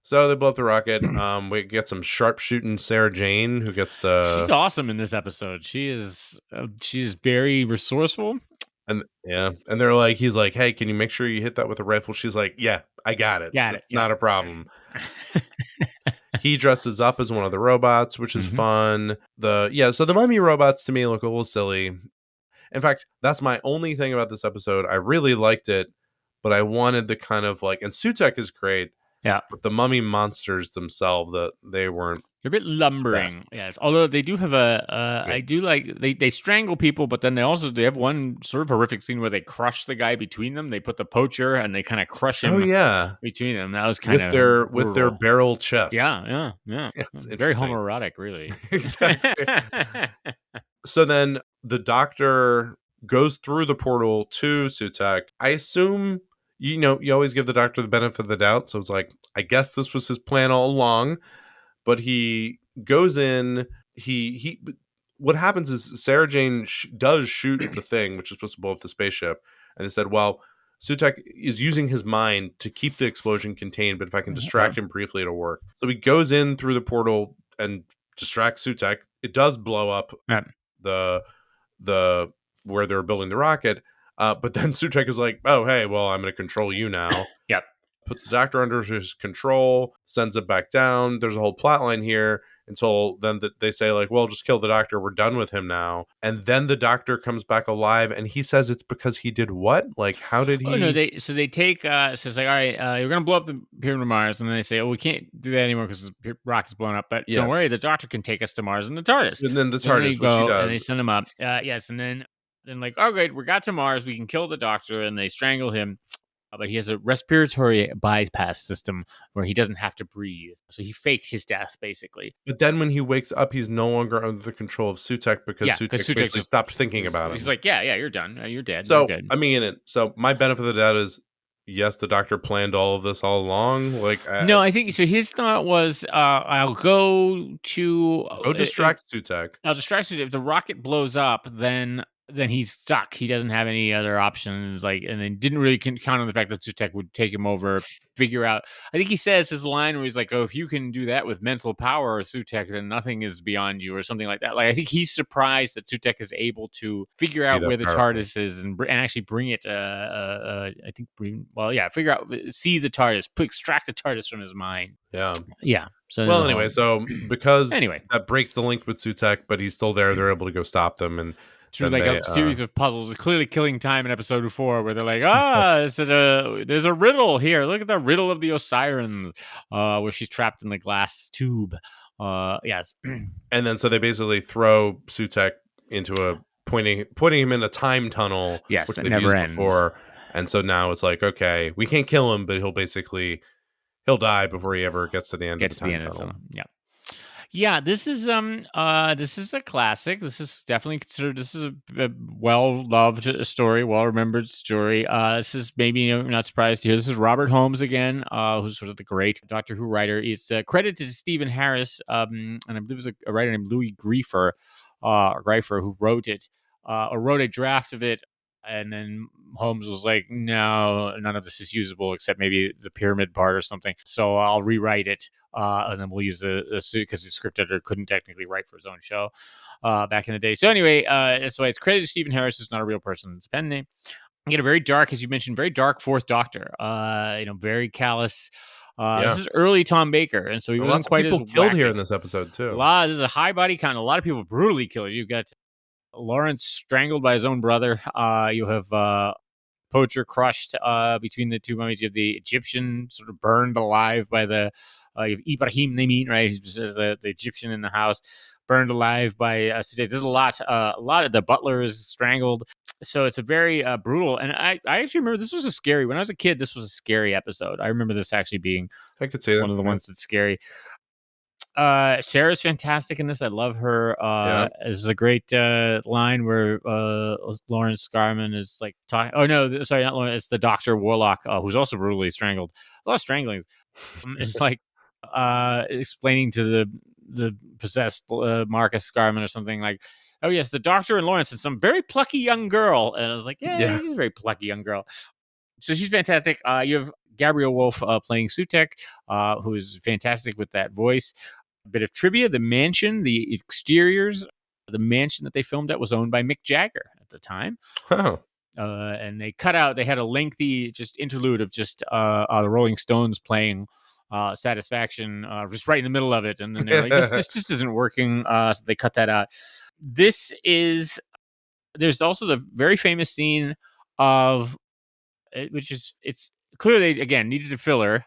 So they blow up the rocket. We get some sharpshooting Sarah Jane, who gets she's awesome in this episode. She is very resourceful. And they're like, he's like, hey, can you make sure you hit that with a rifle? She's like, yeah, I got it. Not a problem. He dresses up as one of the robots, which is fun. So the mummy robots to me look a little silly. In fact, that's my only thing about this episode. I really liked it, but I wanted the kind of like, and Sutekh is great. Yeah, but the mummy monsters themselves, that they weren't. They're a bit lumbering. Best. Yes, although they do have I do like they strangle people, but then they have one sort of horrific scene where they crush the guy between them. They put the poacher and they kind of crush him. Oh yeah, between them. That was kind of with their barrel chests. Yeah. Very homoerotic, really. Exactly. So then the doctor goes through the portal to Sutekh. I assume, you always give the doctor the benefit of the doubt. So it's like, I guess this was his plan all along. But he goes in. What happens is Sarah Jane does shoot the thing, which is supposed to blow up the spaceship. And they said, well, Sutekh is using his mind to keep the explosion contained, but if I can distract him briefly, it'll work. So he goes in through the portal and distracts Sutekh. It does blow up the where they're building the rocket. But then Sutekh is like, oh, hey, well, I'm going to control you now. Yep. Puts the doctor under his control, sends it back down. There's a whole plot line here until then that they say, like, well, just kill the doctor. We're done with him now. And then the doctor comes back alive and he says it's because he did what? Like, how did he? Oh, no, they take, so it's like, all right, you're going to blow up the pyramid of Mars. And then they say, oh, we can't do that anymore because the rocket's blown up. But don't worry, the doctor can take us to Mars in the TARDIS. And then the TARDIS, which he does. And they send him up. Yes. And then like, oh, great, we got to Mars. We can kill the doctor. And they strangle him. But he has a respiratory bypass system where he doesn't have to breathe. So he faked his death, basically. But then when he wakes up, he's no longer under the control of Sutekh because Sutekh basically stopped thinking about him. He's like, yeah, you're done. You're dead. So, you're I mean, so my benefit of the doubt is, yes, the doctor planned all of this all along. Like, no, I think so. His thought was, I'll go distract Sutekh. I'll distract Sutekh. If the rocket blows up, then then he's stuck. He doesn't have any other options. And then didn't really count on the fact that Sutek would take him over, figure out. I think he says his line where he's like, "Oh, if you can do that with mental power, Sutek, then nothing is beyond you," or something like that. Like, I think he's surprised that Sutek is able to figure out where the TARDIS is and actually bring it. I think, figure out, see the TARDIS, extract the TARDIS from his mind. Yeah. So anyway, because that breaks the link with Sutek, but he's still there. They're able to go stop them and. Through a series of puzzles, clearly killing time in episode 4, where they're like, there's a riddle here. Look at the riddle of the Osirans, where she's trapped in the glass tube. Yes. And then so they basically throw Sutek into pointing him in a time tunnel, which they've never used before. And so now it's like, okay, we can't kill him, but he'll die before he ever gets to the end of the time tunnel. Yeah. Yeah, this is a classic. This is definitely considered. This is a well-loved story, well-remembered story. This is maybe you're not surprised to hear. This is Robert Holmes again, who's sort of the great Doctor Who writer. It's credited to Stephen Harris, and I believe it was a writer named Louis Greifer, who wrote it, or wrote a draft of it. And then Holmes was like, no, none of this is usable except maybe the pyramid part or something. So I'll rewrite it, and then we'll use the suit, because the script editor couldn't technically write for his own show back in the day. So anyway, that's why it's credited to Stephen Harris. It's not a real person. It's a pen name. You get a very dark, as you mentioned, very dark Fourth Doctor. Very callous. This is early Tom Baker, and so he wasn't quite as people killed here in this episode too. There's a high body count. A lot of people brutally killed. You've got Lawrence strangled by his own brother. You have Poacher crushed between the two mummies. You have the Egyptian sort of burned alive by you have Ibrahim Namin, right? He's the Egyptian in the house, burned alive by Sutek. There's a lot of the butler is strangled. So it's a very brutal. And I actually remember this was when I was a kid, this was a scary episode. I remember this actually being one of the ones that's scary. Sarah's fantastic in this. I love her. This is a great line where Lawrence Scarman is like talking. Oh no, sorry, not Lawrence. It's the Dr. Warlock, who's also brutally strangled. A lot of stranglings. It's like explaining to the possessed Marcus Scarman or something like, "Oh yes, the Doctor and Lawrence and some very plucky young girl." And I was like, yeah. She's a very plucky young girl. So she's fantastic. You have Gabrielle Wolf playing Sutek, who is fantastic with that voice. A bit of trivia: the mansion, the exteriors, the mansion that they filmed at was owned by Mick Jagger at the time. Oh. And they had a lengthy just interlude of just the Rolling Stones playing Satisfaction just right in the middle of it. And then they're like, this just isn't working. So they cut that out. There's also the very famous scene of, which is, it's clearly, again, needed a filler.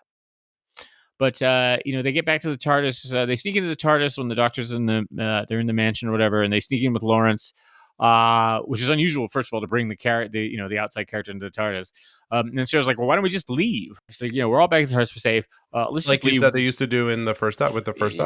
But they get back to the TARDIS. They sneak into the TARDIS when the Doctor's they're in the mansion or whatever, and they sneak in with Lawrence, which is unusual. First of all, to bring the outside character into the TARDIS. And then Sarah's like, "Well, why don't we just leave?" She's like, "We're all back at the TARDIS for safe. Let's just leave." Like you said, they used to do in the first Doctor.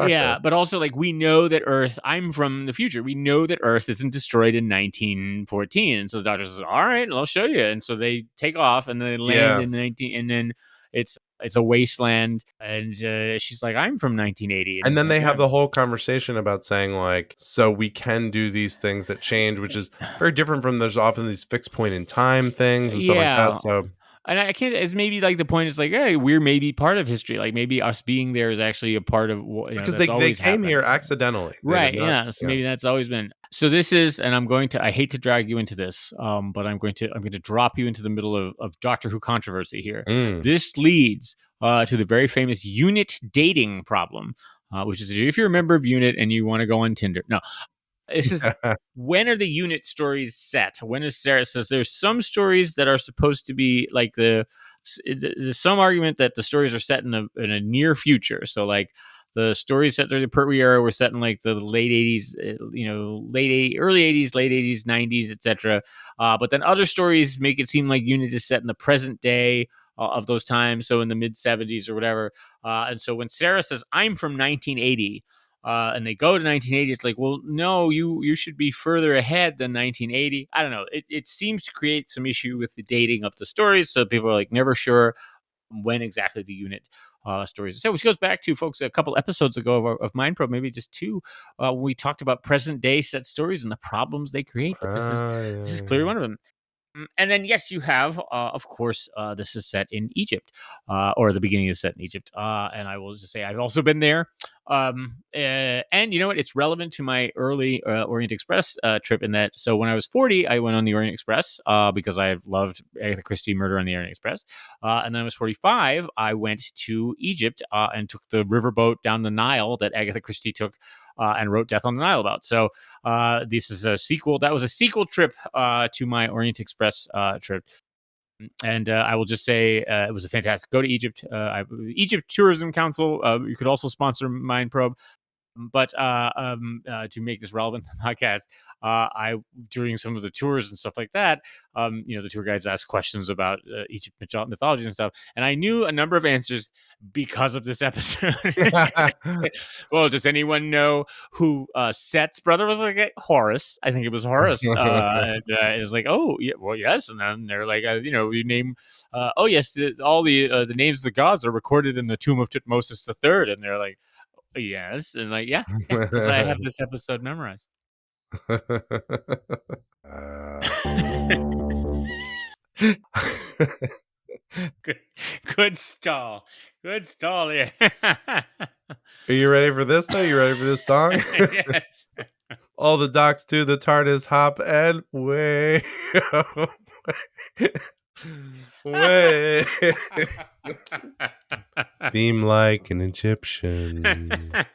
Yeah, but also like we know that Earth. I'm from the future. We know that Earth isn't destroyed in 1914, and so the Doctor says, "All right, I'll show you." And so they take off and they land in 19, and then it's a wasteland, and she's like, "I'm from 1980," and then they have the whole conversation about saying like, so we can do these things that change, which is very different from there's often these fixed point in time things and stuff like that. So, and I can't. It's maybe like the point is like, hey, we're maybe part of history. Like maybe us being there is actually a part of because they came here accidentally, right? Yeah. So maybe that's always been. So this is, and I hate to drag you into this, but I'm going to drop you into the middle of Doctor Who controversy here. This leads to the very famous unit dating problem, which is if you're a member of Unit and you want to go on Tinder. No, this is when are the Unit stories set? When is Sarah says there's some stories that are supposed to be like there's some argument that the stories are set in a near future. So like. The stories set during the Pertwee era were set in like the late 80s, early 80s, late 80s, 90s, etc. But then other stories make it seem like Unit is set in the present day of those times, so in the mid 70s or whatever. And so when Sarah says, "I'm from 1980," and they go to 1980, it's like, well, no, you should be further ahead than 1980. I don't know. It seems to create some issue with the dating of the stories, so people are like never sure when exactly the unit stories. So, which goes back to, folks, a couple episodes ago of Mind Probe, maybe just two, when we talked about present day set stories and the problems they create. But this is clearly one of them. And then, yes, you have, of course, this is set in Egypt, or the beginning is set in Egypt. And I will just say I've also been there. And you know what? It's relevant to my early Orient Express trip in that. So when I was 40, I went on the Orient Express because I loved Agatha Christie Murder on the Orient Express. And then I was 45. I went to Egypt and took the riverboat down the Nile that Agatha Christie took and wrote Death on the Nile about. So this is a sequel. That was a sequel trip to my Orient Express trip. And I will just say it was a fantastic. Go to Egypt. Egypt Tourism Council. You could also sponsor Mind Probe. But to make this relevant to the podcast, I during some of the tours and stuff like that, the tour guides asked questions about Egypt mythology and stuff, and I knew a number of answers because of this episode. Well, does anyone know who Set's brother was? Like Horus, I think it was Horus. And it was like, oh, yeah, well, yes, and then they're like, you name, oh yes, all the names of the gods are recorded in the tomb of Tutmosis III, and they're like, yes, and like, yeah, because I have this episode memorized. Good stall there. Are you ready for this though? You ready for this song? Yes. All the docks to the TARDIS hop and way. Way. Theme like an Egyptian. The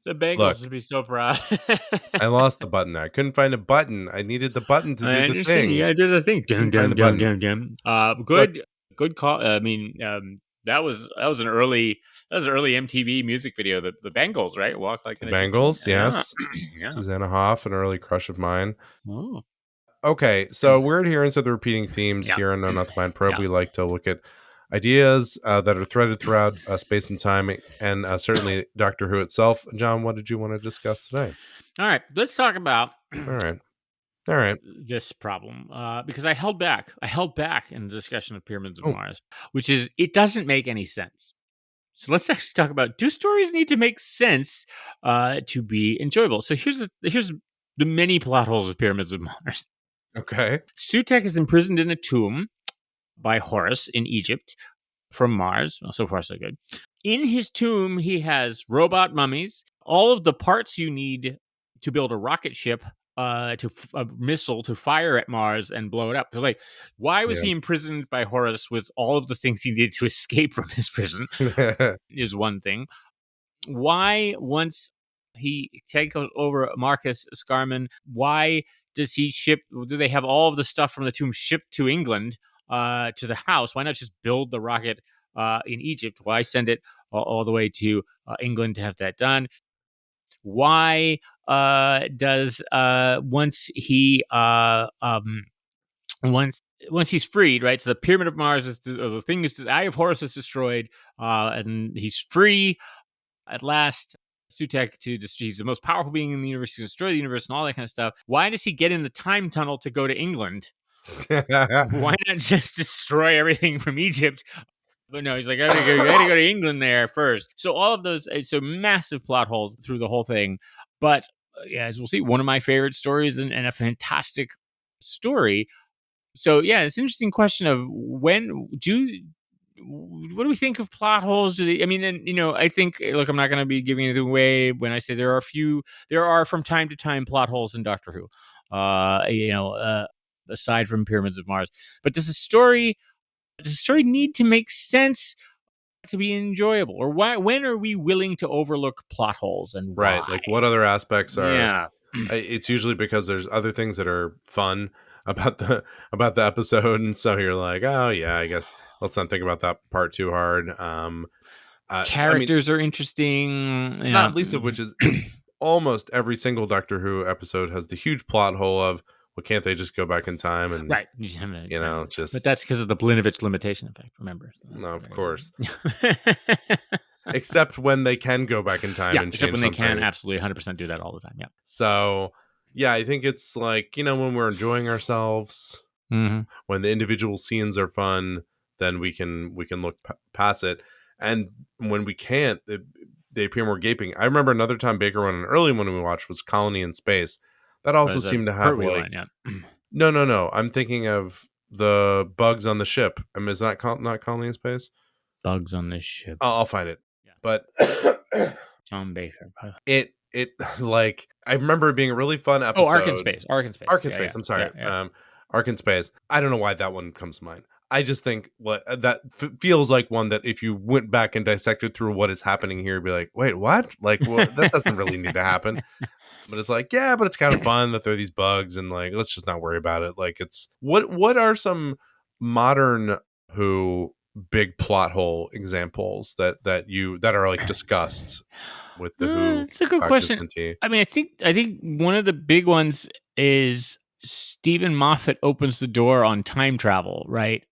Bengals would be so proud. I lost the button there. I couldn't find a button. I needed the button to do the thing. Yeah, do the thing. Good call. I mean, that was an early MTV music video. The Bengals, right? Walk like an Bengals, yes. Yeah. Susanna Hoff, an early crush of mine. Oh. Okay, so we're adherents of the repeating themes here on Not the Mind Probe. We like to look at ideas that are threaded throughout space and time, and certainly Doctor Who itself. John, what did you want to discuss today? All right, let's talk about all right this problem because I held back in the discussion of Pyramids of Mars, which is it doesn't make any sense. So let's actually talk about, do stories need to make sense to be enjoyable? So here's the many plot holes of Pyramids of Mars. Okay. Sutekh is imprisoned in a tomb by Horus in Egypt from Mars. Well, so far, so good. In his tomb, he has robot mummies, all of the parts you need to build a rocket ship, a missile to fire at Mars and blow it up. So, like, why was he imprisoned by Horus with all of the things he needed to escape from his prison? Is one thing. Why, once he takes over Marcus Scarman, why do they have all of the stuff from the tomb shipped to England to the house? Why not just build the rocket in Egypt? Why send it all the way to England to have that done? Why does once he's freed, right? So the Pyramid of Mars the Eye of Horus is destroyed, and he's free at last. Sutekh he's the most powerful being in the universe, to destroy the universe and all that kind of stuff. Why does he get in the time tunnel to go to England? Why not just destroy everything from Egypt? But no, he's like, I gotta go to England there first. So all of those, so massive plot holes through the whole thing. But as we'll see, one of my favorite stories and a fantastic story. So yeah, it's an interesting question of what do we think of plot holes? I think, look, I'm not going to be giving anything away when I say there are from time to time plot holes in Doctor Who, aside from Pyramids of Mars. But does the story need to make sense to be enjoyable? Or when are we willing to overlook plot holes and why? Right? Like, what other aspects are? Yeah. It's usually because there's other things that are fun about the episode, and so you're like, oh yeah, I guess let's not think about that part too hard. Characters are interesting, not least of which is almost every single Doctor Who episode has the huge plot hole of, well, can't they just go back in time and right? Just. But that's because of the Blinovich limitation effect. Remember? No, of course. Except when they can go back in time, and except when they can absolutely 100% do that all the time. Yeah. So yeah, I think it's like, when we're enjoying ourselves, When the individual scenes are fun, then we can look past it. And when we can't, they appear more gaping. I remember another time Baker won an early one we watched was Colony in Space. That also seemed to have like no. I'm thinking of the bugs on the ship. Is that not Colony in Space? Bugs on the ship. I'll find it. Yeah. But Tom Baker. It like I remember it being a really fun episode. Ark in Space. I'm sorry. Ark in Space. I don't know why that one comes to mind. I just think that feels like one that if you went back and dissected through what is happening here, you'd be like, wait, what? Like, well, that doesn't really need to happen. But it's like, yeah, but it's kind of fun that there are these bugs and like, let's just not worry about it. Like it's what are some modern Who big plot hole examples that are like discussed with the Who? It's a good question. I mean, I think one of the big ones is Stephen Moffat opens the door on time travel, right?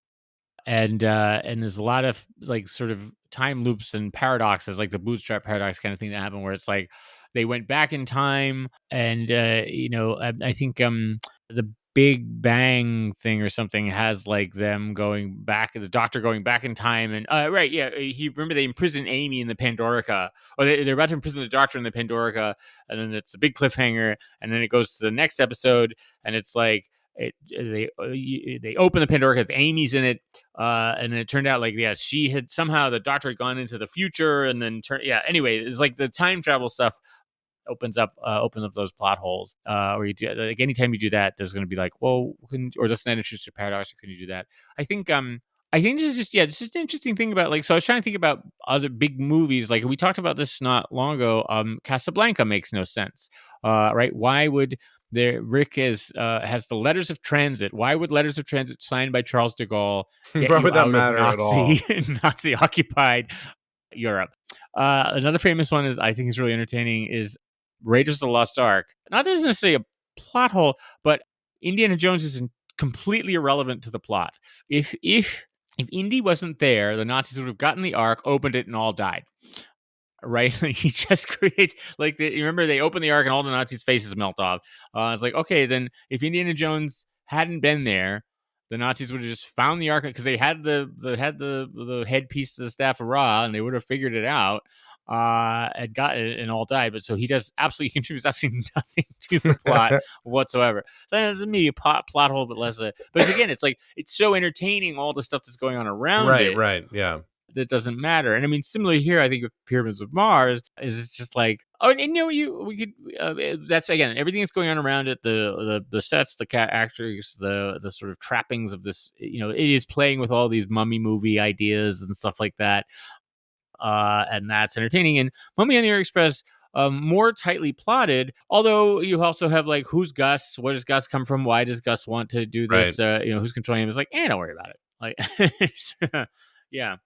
And there's a lot of like sort of time loops and paradoxes, like the bootstrap paradox kind of thing that happened, where it's like they went back in time, and I think the Big Bang thing or something has like them going back, the Doctor going back in time, and remember they imprison Amy in the Pandorica, or they're about to imprison the Doctor in the Pandorica, and then it's a big cliffhanger, and then it goes to the next episode, and it's like they open the Pandorica, it's Amy's in it, and then it turned out like she had somehow, the Doctor had gone into the future, and then anyway, it's like the time travel stuff opens up those plot holes, or you do like anytime you do that, there's going to be like, well, or doesn't that introduce a paradox, or can you do that? I think this is just an interesting thing about, like, so I was trying to think about other big movies, like we talked about this not long ago. Casablanca makes no sense, right? Why would Rick has the letters of transit. Why would letters of transit signed by Charles de Gaulle get Why you would that out matter of at all? Nazi occupied Europe? Another famous one I think is really entertaining is Raiders of the Lost Ark. Not that it's necessarily a plot hole, but Indiana Jones is completely irrelevant to the plot. If Indy wasn't there, the Nazis would have gotten the Ark, opened it, and all died. Right? He just creates, like, you remember they open the Ark and all the Nazis' faces melt off. It's like, okay, then if Indiana Jones hadn't been there, the Nazis would have just found the Ark, because they had the headpiece to the Staff of Ra, and they would have figured it out, and got it, and all died. But so he contributes absolutely nothing to the plot whatsoever. So that's maybe a plot hole, but less. But again, it's like, it's so entertaining, all the stuff that's going on around it. Right, yeah. That doesn't matter. And I mean, similarly here, I think with Pyramids of Mars is it's just like, that's again, everything that's going on around it, the sets, the actors, the sort of trappings of this, it is playing with all these mummy movie ideas and stuff like that. And that's entertaining. And Mummy on the Orient Express, more tightly plotted, although you also have like, who's Gus? Where does Gus come from? Why does Gus want to do this? Right. Who's controlling him? It's like, don't worry about it. Like, yeah.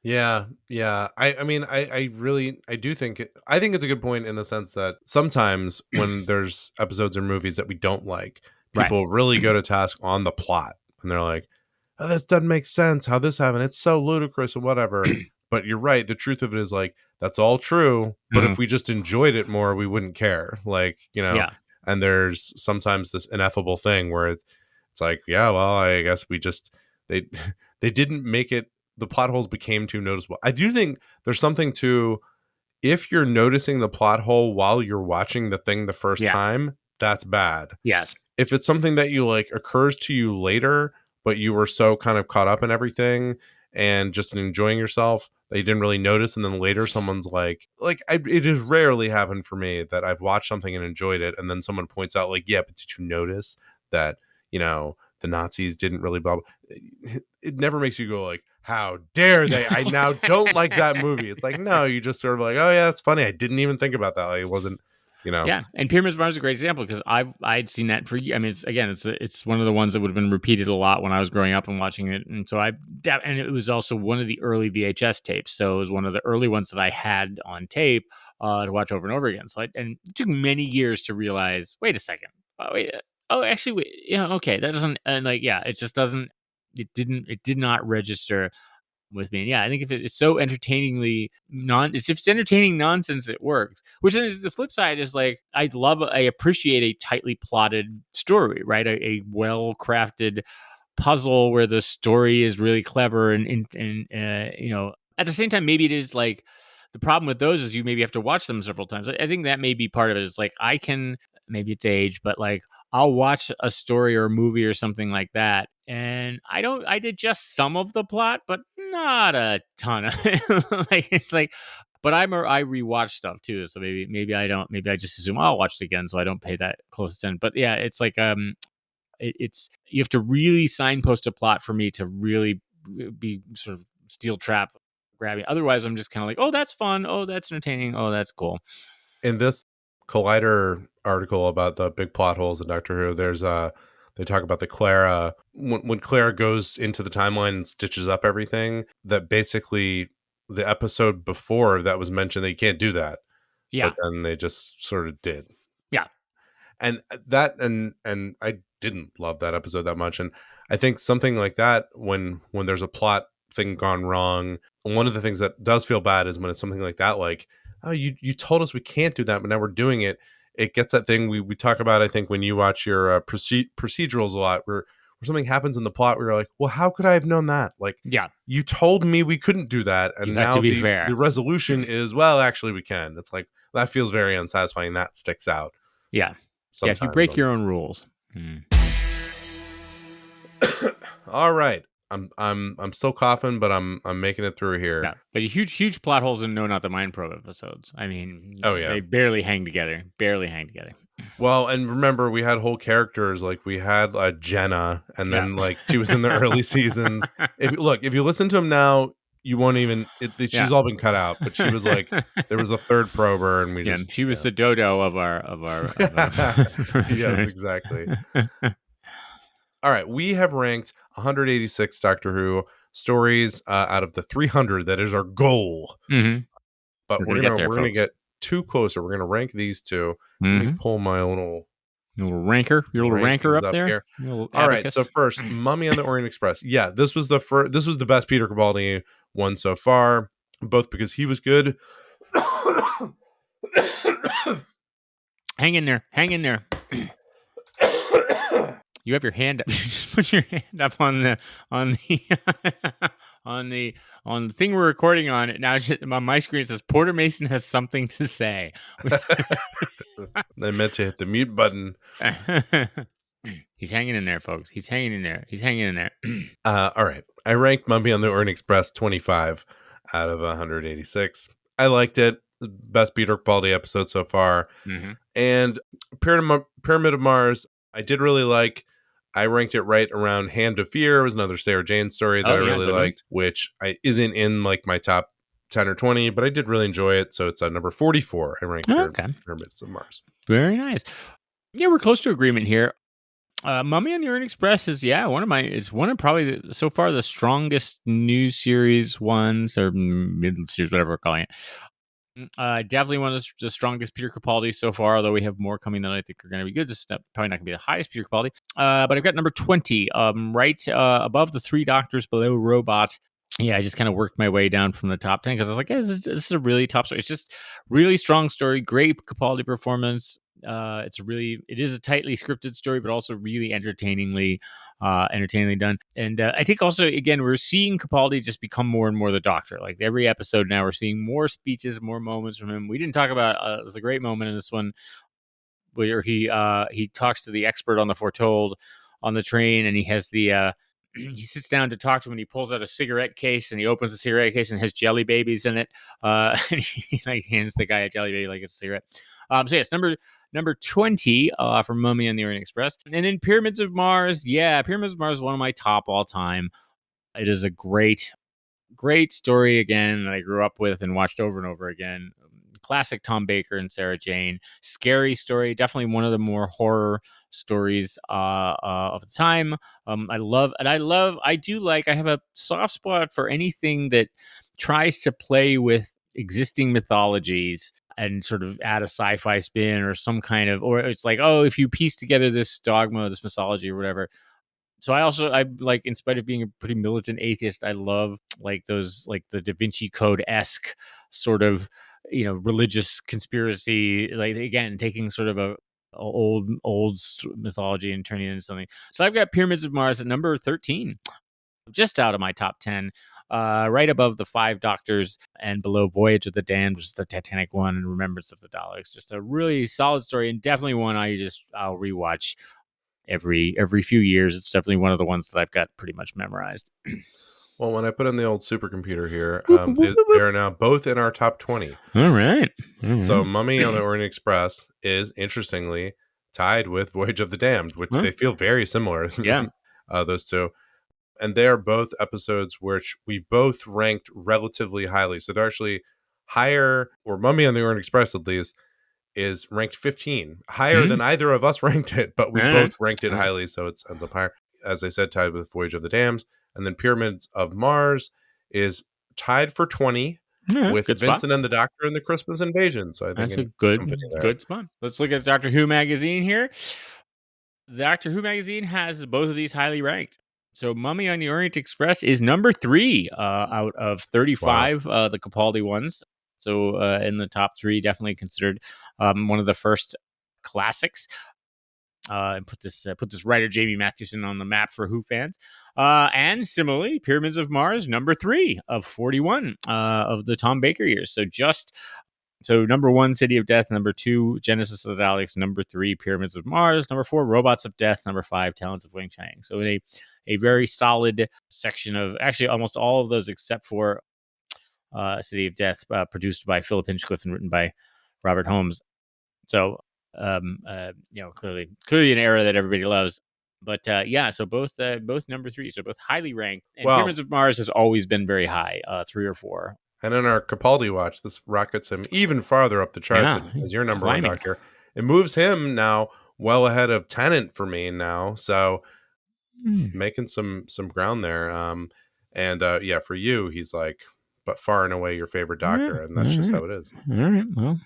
Yeah. I mean, I do think I think it's a good point in the sense that sometimes when there's episodes or movies that we don't like, people really go to task on the plot, and they're like, oh, this doesn't make sense. How this happened? It's so ludicrous and whatever. But you're right. The truth of it is, like, that's all true. But if we just enjoyed it more, we wouldn't care. Like, and there's sometimes this ineffable thing where it's like, yeah, well, I guess they didn't make it. The plot holes became too noticeable. I do think there's something to, if you're noticing the plot hole while you're watching the thing the first time, that's bad. Yes. If it's something that you like occurs to you later, but you were so kind of caught up in everything and just enjoying yourself that you didn't really notice, and then later someone's like it has rarely happened for me that I've watched something and enjoyed it, and then someone points out like, yeah, but did you notice that, the Nazis didn't really blah, blah. It never makes you go like, how dare they? I now don't like that movie. It's like, no, you just sort of like, oh yeah, that's funny. I didn't even think about that. Like, it wasn't, Yeah, and Pyramids of Mars is a great example, because I'd seen that for. I mean, it's one of the ones that would have been repeated a lot when I was growing up and watching it, and so and it was also one of the early VHS tapes, so it was one of the early ones that I had on tape to watch over and over again. So and it took many years to realize, wait a second, actually, wait, okay, that doesn't, and like, it just doesn't. It did not register. with me. And yeah, I think if it's so entertainingly if it's entertaining nonsense, it works. Which is the flip side is like I appreciate a tightly plotted story, right? A well crafted puzzle where the story is really clever and at the same time maybe it is like the problem with those is you maybe have to watch them several times. I think that may be part of it. Is like I can, maybe it's age, but like I'll watch a story or a movie or something like that, and I did just some of the plot, but not a ton of like it's like. But I rewatch stuff too, so maybe I don't. Maybe I just assume I'll watch it again, so I don't pay that close attention. But yeah, it's like it's you have to really signpost a plot for me to really be sort of steel trap grabbing. Otherwise, I'm just kind of like, oh, that's fun. Oh, that's entertaining. Oh, that's cool. In this Collider article about the big plot holes in Doctor Who, there's they talk about the Clara when Clara goes into the timeline and stitches up everything. That basically the episode before that was mentioned that you can't do that. Yeah, but then they just sort of did. Yeah, and that and I didn't love that episode that much, and I think something like that when there's a plot thing gone wrong, one of the things that does feel bad is when it's something like that, like, oh, you told us we can't do that, but now we're doing it. It gets that thing we talk about, I think, when you watch your procedurals a lot, where something happens in the plot where you're like, well, how could I have known that? Like, yeah, you told me we couldn't do that, and now the resolution is, well, actually we can. It's like, that feels very unsatisfying. That sticks out. Yeah. Yeah, if you break your own rules. All right. I'm still coughing, but I'm making it through here. Yeah, but huge plot holes in No Not the Mind Probe episodes. I mean, oh yeah, they barely hang together. Well, and remember, we had whole characters, like we had Jenna, and then like she was in the early seasons. If you listen to them now, you won't even. She's all been cut out, but she was like, there was a third prober, and she was the dodo of our yes, exactly. All right, we have ranked 186 Doctor Who stories out of the 300. That is our goal. Mm-hmm. But we're gonna get too closer. We're gonna rank these two. Mm-hmm. Let me pull my little ranker, your little ranker up there. Here. All right. So first, Mummy on the Orient Express. Yeah, this was the best Peter Capaldi one so far, both because he was good. Hang in there. You have your hand up. Just put your hand up on the on the thing we're recording on. Now on my screen it says Porter Mason has something to say. I meant to hit the mute button. He's hanging in there, folks. He's hanging in there. All right. I ranked Mummy on the Orient Express 25 out of 186. I liked it. The best Peter Capaldi episode so far. Mm-hmm. And Pyramid of Mars, I did really like. I ranked it right around Hand of Fear. It was another Sarah Jane story that I really liked, which isn't in like my top 10 or 20, but I did really enjoy it. So it's number 44. I ranked Pyramids of Mars. Very nice. Yeah, we're close to agreement here. Mummy on the Orient Express is one of probably so far the strongest new series ones, or mid series, whatever we're calling it. Definitely one of the strongest Peter Capaldi so far, although we have more coming that I think are going to be good. This is probably not going to be the highest Peter Capaldi. But I've got number 20, right above the Three Doctors, below Robot. Yeah, I just kind of worked my way down from the top 10 because I was like, hey, this is a really top story. It's just really strong story, great Capaldi performance. It is a tightly scripted story, but also really entertainingly done. And I think also, again, we're seeing Capaldi just become more and more the Doctor. Like every episode now, we're seeing more speeches, more moments from him. We didn't talk about there's a great moment in this one where he talks to the expert on the Foretold on the train, and he has the he sits down to talk to him, and he pulls out a cigarette case, and he opens the cigarette case and has jelly babies in it. And he like hands the guy a jelly baby like it's a cigarette. So yes, number 20 for Mummy on the Orient Express. And then Pyramids of Mars. Yeah, Pyramids of Mars is one of my top all time. It is a great story again that I grew up with and watched over and over again. Classic Tom Baker and Sarah Jane. Scary story. Definitely one of the more horror stories of the time. I have a soft spot for anything that tries to play with existing mythologies and sort of add a sci-fi spin or some kind of, or it's like, oh, if you piece together this dogma, this mythology or whatever, So I like, in spite of being a pretty militant atheist, I love like those, like the Da Vinci Code-esque sort of, religious conspiracy, like, again, taking sort of a old mythology and turning it into something. So I've got Pyramids of Mars at number 13, just out of my top 10, right above the Five Doctors and below Voyage of the Damned, which is the Titanic one, and Remembrance of the Daleks. Just a really solid story, and definitely one I'll rewatch every few years. It's definitely one of the ones that I've got pretty much memorized. Well, when I put in the old supercomputer here, they are now both in our top 20. All right. So Mummy on the Orient Express is, interestingly, tied with Voyage of the Damned, which they feel very similar. Yeah. Those two. And they are both episodes which we both ranked relatively highly. So they're actually higher, or Mummy on the Orient Express at least, is ranked 15, higher than either of us ranked it, but we both ranked it highly, so it ends up higher. As I said, tied with Voyage of the Damned. And then Pyramids of Mars is tied for 20 with Vincent spot. and the Doctor and the Christmas Invasion. So I think that's a good spot. Let's look at Doctor Who magazine here. Doctor Who magazine has both of these highly ranked. So Mummy on the Orient Express is number 3 out of 35, the Capaldi ones. So in the top 3, definitely considered one of the first classics. And put this writer Jamie Mathewson on the map for Who fans. And similarly, Pyramids of Mars, number 3 of 41 of the Tom Baker years. So number 1, City of Death. Number 2, Genesis of the Daleks. Number 3, Pyramids of Mars. Number 4, Robots of Death. Number 5, Talons of Wing Chang. So a very solid section of actually almost all of those except for City of Death, produced by Philip Hinchcliffe and written by Robert Holmes. So clearly an era that everybody loves. But so both number 3, so both highly ranked. And Pyramids of Mars has always been very high, 3 or 4. And in our Capaldi watch, this rockets him even farther up the charts as your number 1 Doctor. It moves him now well ahead of Tennant for me now. So making some ground there. For you, he's like, but far and away your favorite Doctor, and that's just how it is. All right, well,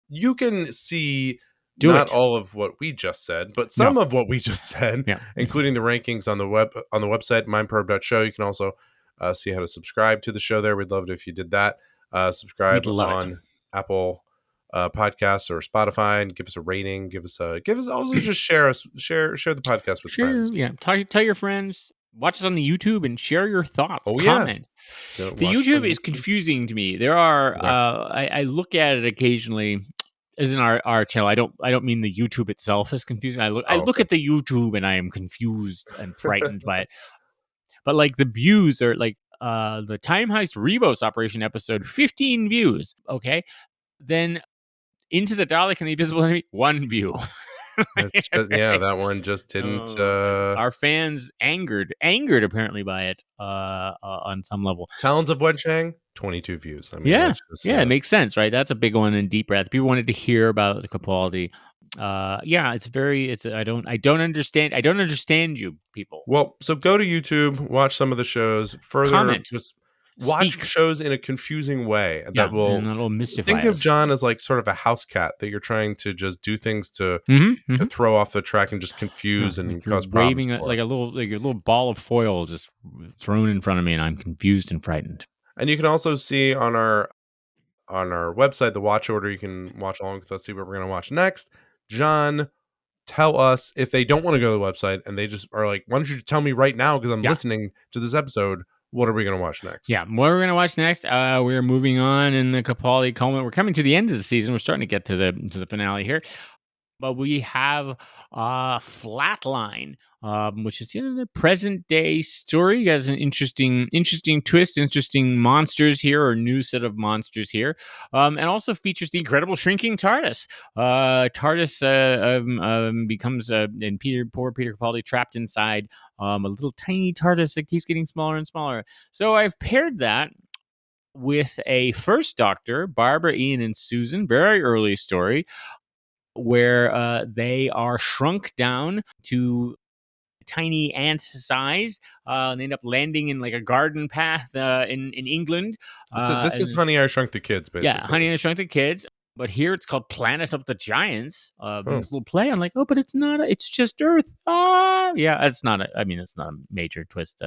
you can see not all of what we just said, but some of what we just said, including the rankings on the website, mindprobe.show. You can also see how to subscribe to the show there. We'd love it if you did that. Subscribe on Apple Podcasts or Spotify, and give us a rating. Give us also just share the podcast with friends. Yeah, tell your friends. Watch us on the YouTube and share your thoughts. Comment. The YouTube is confusing to me. There are I look at it occasionally. As in our channel, I don't mean the YouTube itself is confusing. I look at the YouTube and I am confused and frightened by it. But like the views are like the Time Heist Rebos Operation episode, 15 views. Okay, then Into the Dalek and the Invisible Enemy, 1 view. That one just didn't. Our fans angered apparently by it on some level. Talons of Wing Chang, 22 views. I mean, it makes sense, right? That's a big one in Deep Breath. People wanted to hear about the Capaldi. I don't understand you people. Well, so go to YouTube, watch some of the shows, further comment, just watch shows in a confusing way that will mystify think us. of John as like sort of a house cat that you're trying to just do things to throw off the track and just confuse and cause problems. Waving like a little ball of foil just thrown in front of me, and I'm confused and frightened. And you can also see on our website the watch order. You can watch along with us, see what we're going to watch next. John, tell us if they don't want to go to the website and they just are like, why don't you tell me right now because I'm listening to this episode. What are we going to watch next? Yeah, what we're going to watch next, we're moving on in the Capaldi Coleman. We're coming to the end of the season. We're starting to get to the finale here. But we have Flatline, which is the present day story. You guys, an interesting twist, interesting monsters here, or new set of monsters here, and also features the incredible shrinking TARDIS. TARDIS becomes and poor Peter Capaldi trapped inside a little tiny TARDIS that keeps getting smaller and smaller. So I've paired that with a First Doctor, Barbara, Ian, and Susan, very early story, where they are shrunk down to tiny ant size. And they end up landing in like a garden path in England. This is Honey, I Shrunk the Kids, basically. Yeah, Honey, I Shrunk the Kids. But here it's called Planet of the Giants. This little play. I'm like, oh, but it's not. It's just Earth. Ah, yeah. It's not. It's not a major twist.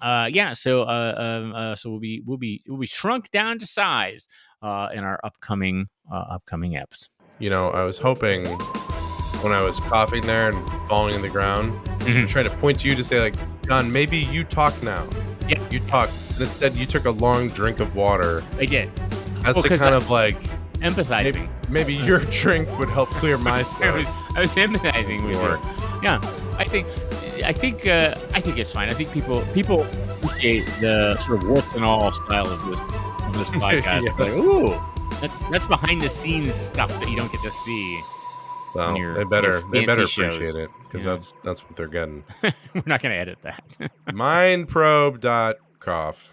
Yeah. So we'll be shrunk down to size in our upcoming eps. I was hoping when I was coughing there and falling in the ground, I was trying to point to you to say, like, John, maybe you talk now. Yeah. You talk. And instead, you took a long drink of water. I did. As to kind of like empathizing. Maybe your drink would help clear my throat. I was empathizing with you. Yeah. I think it's fine. I think people appreciate the sort of warts and all style of this podcast. Yeah. Like, ooh, that's behind the scenes stuff that you don't get to see. Well, they better appreciate it, because that's what they're getting. We're not going to edit that. Mindprobe.cough.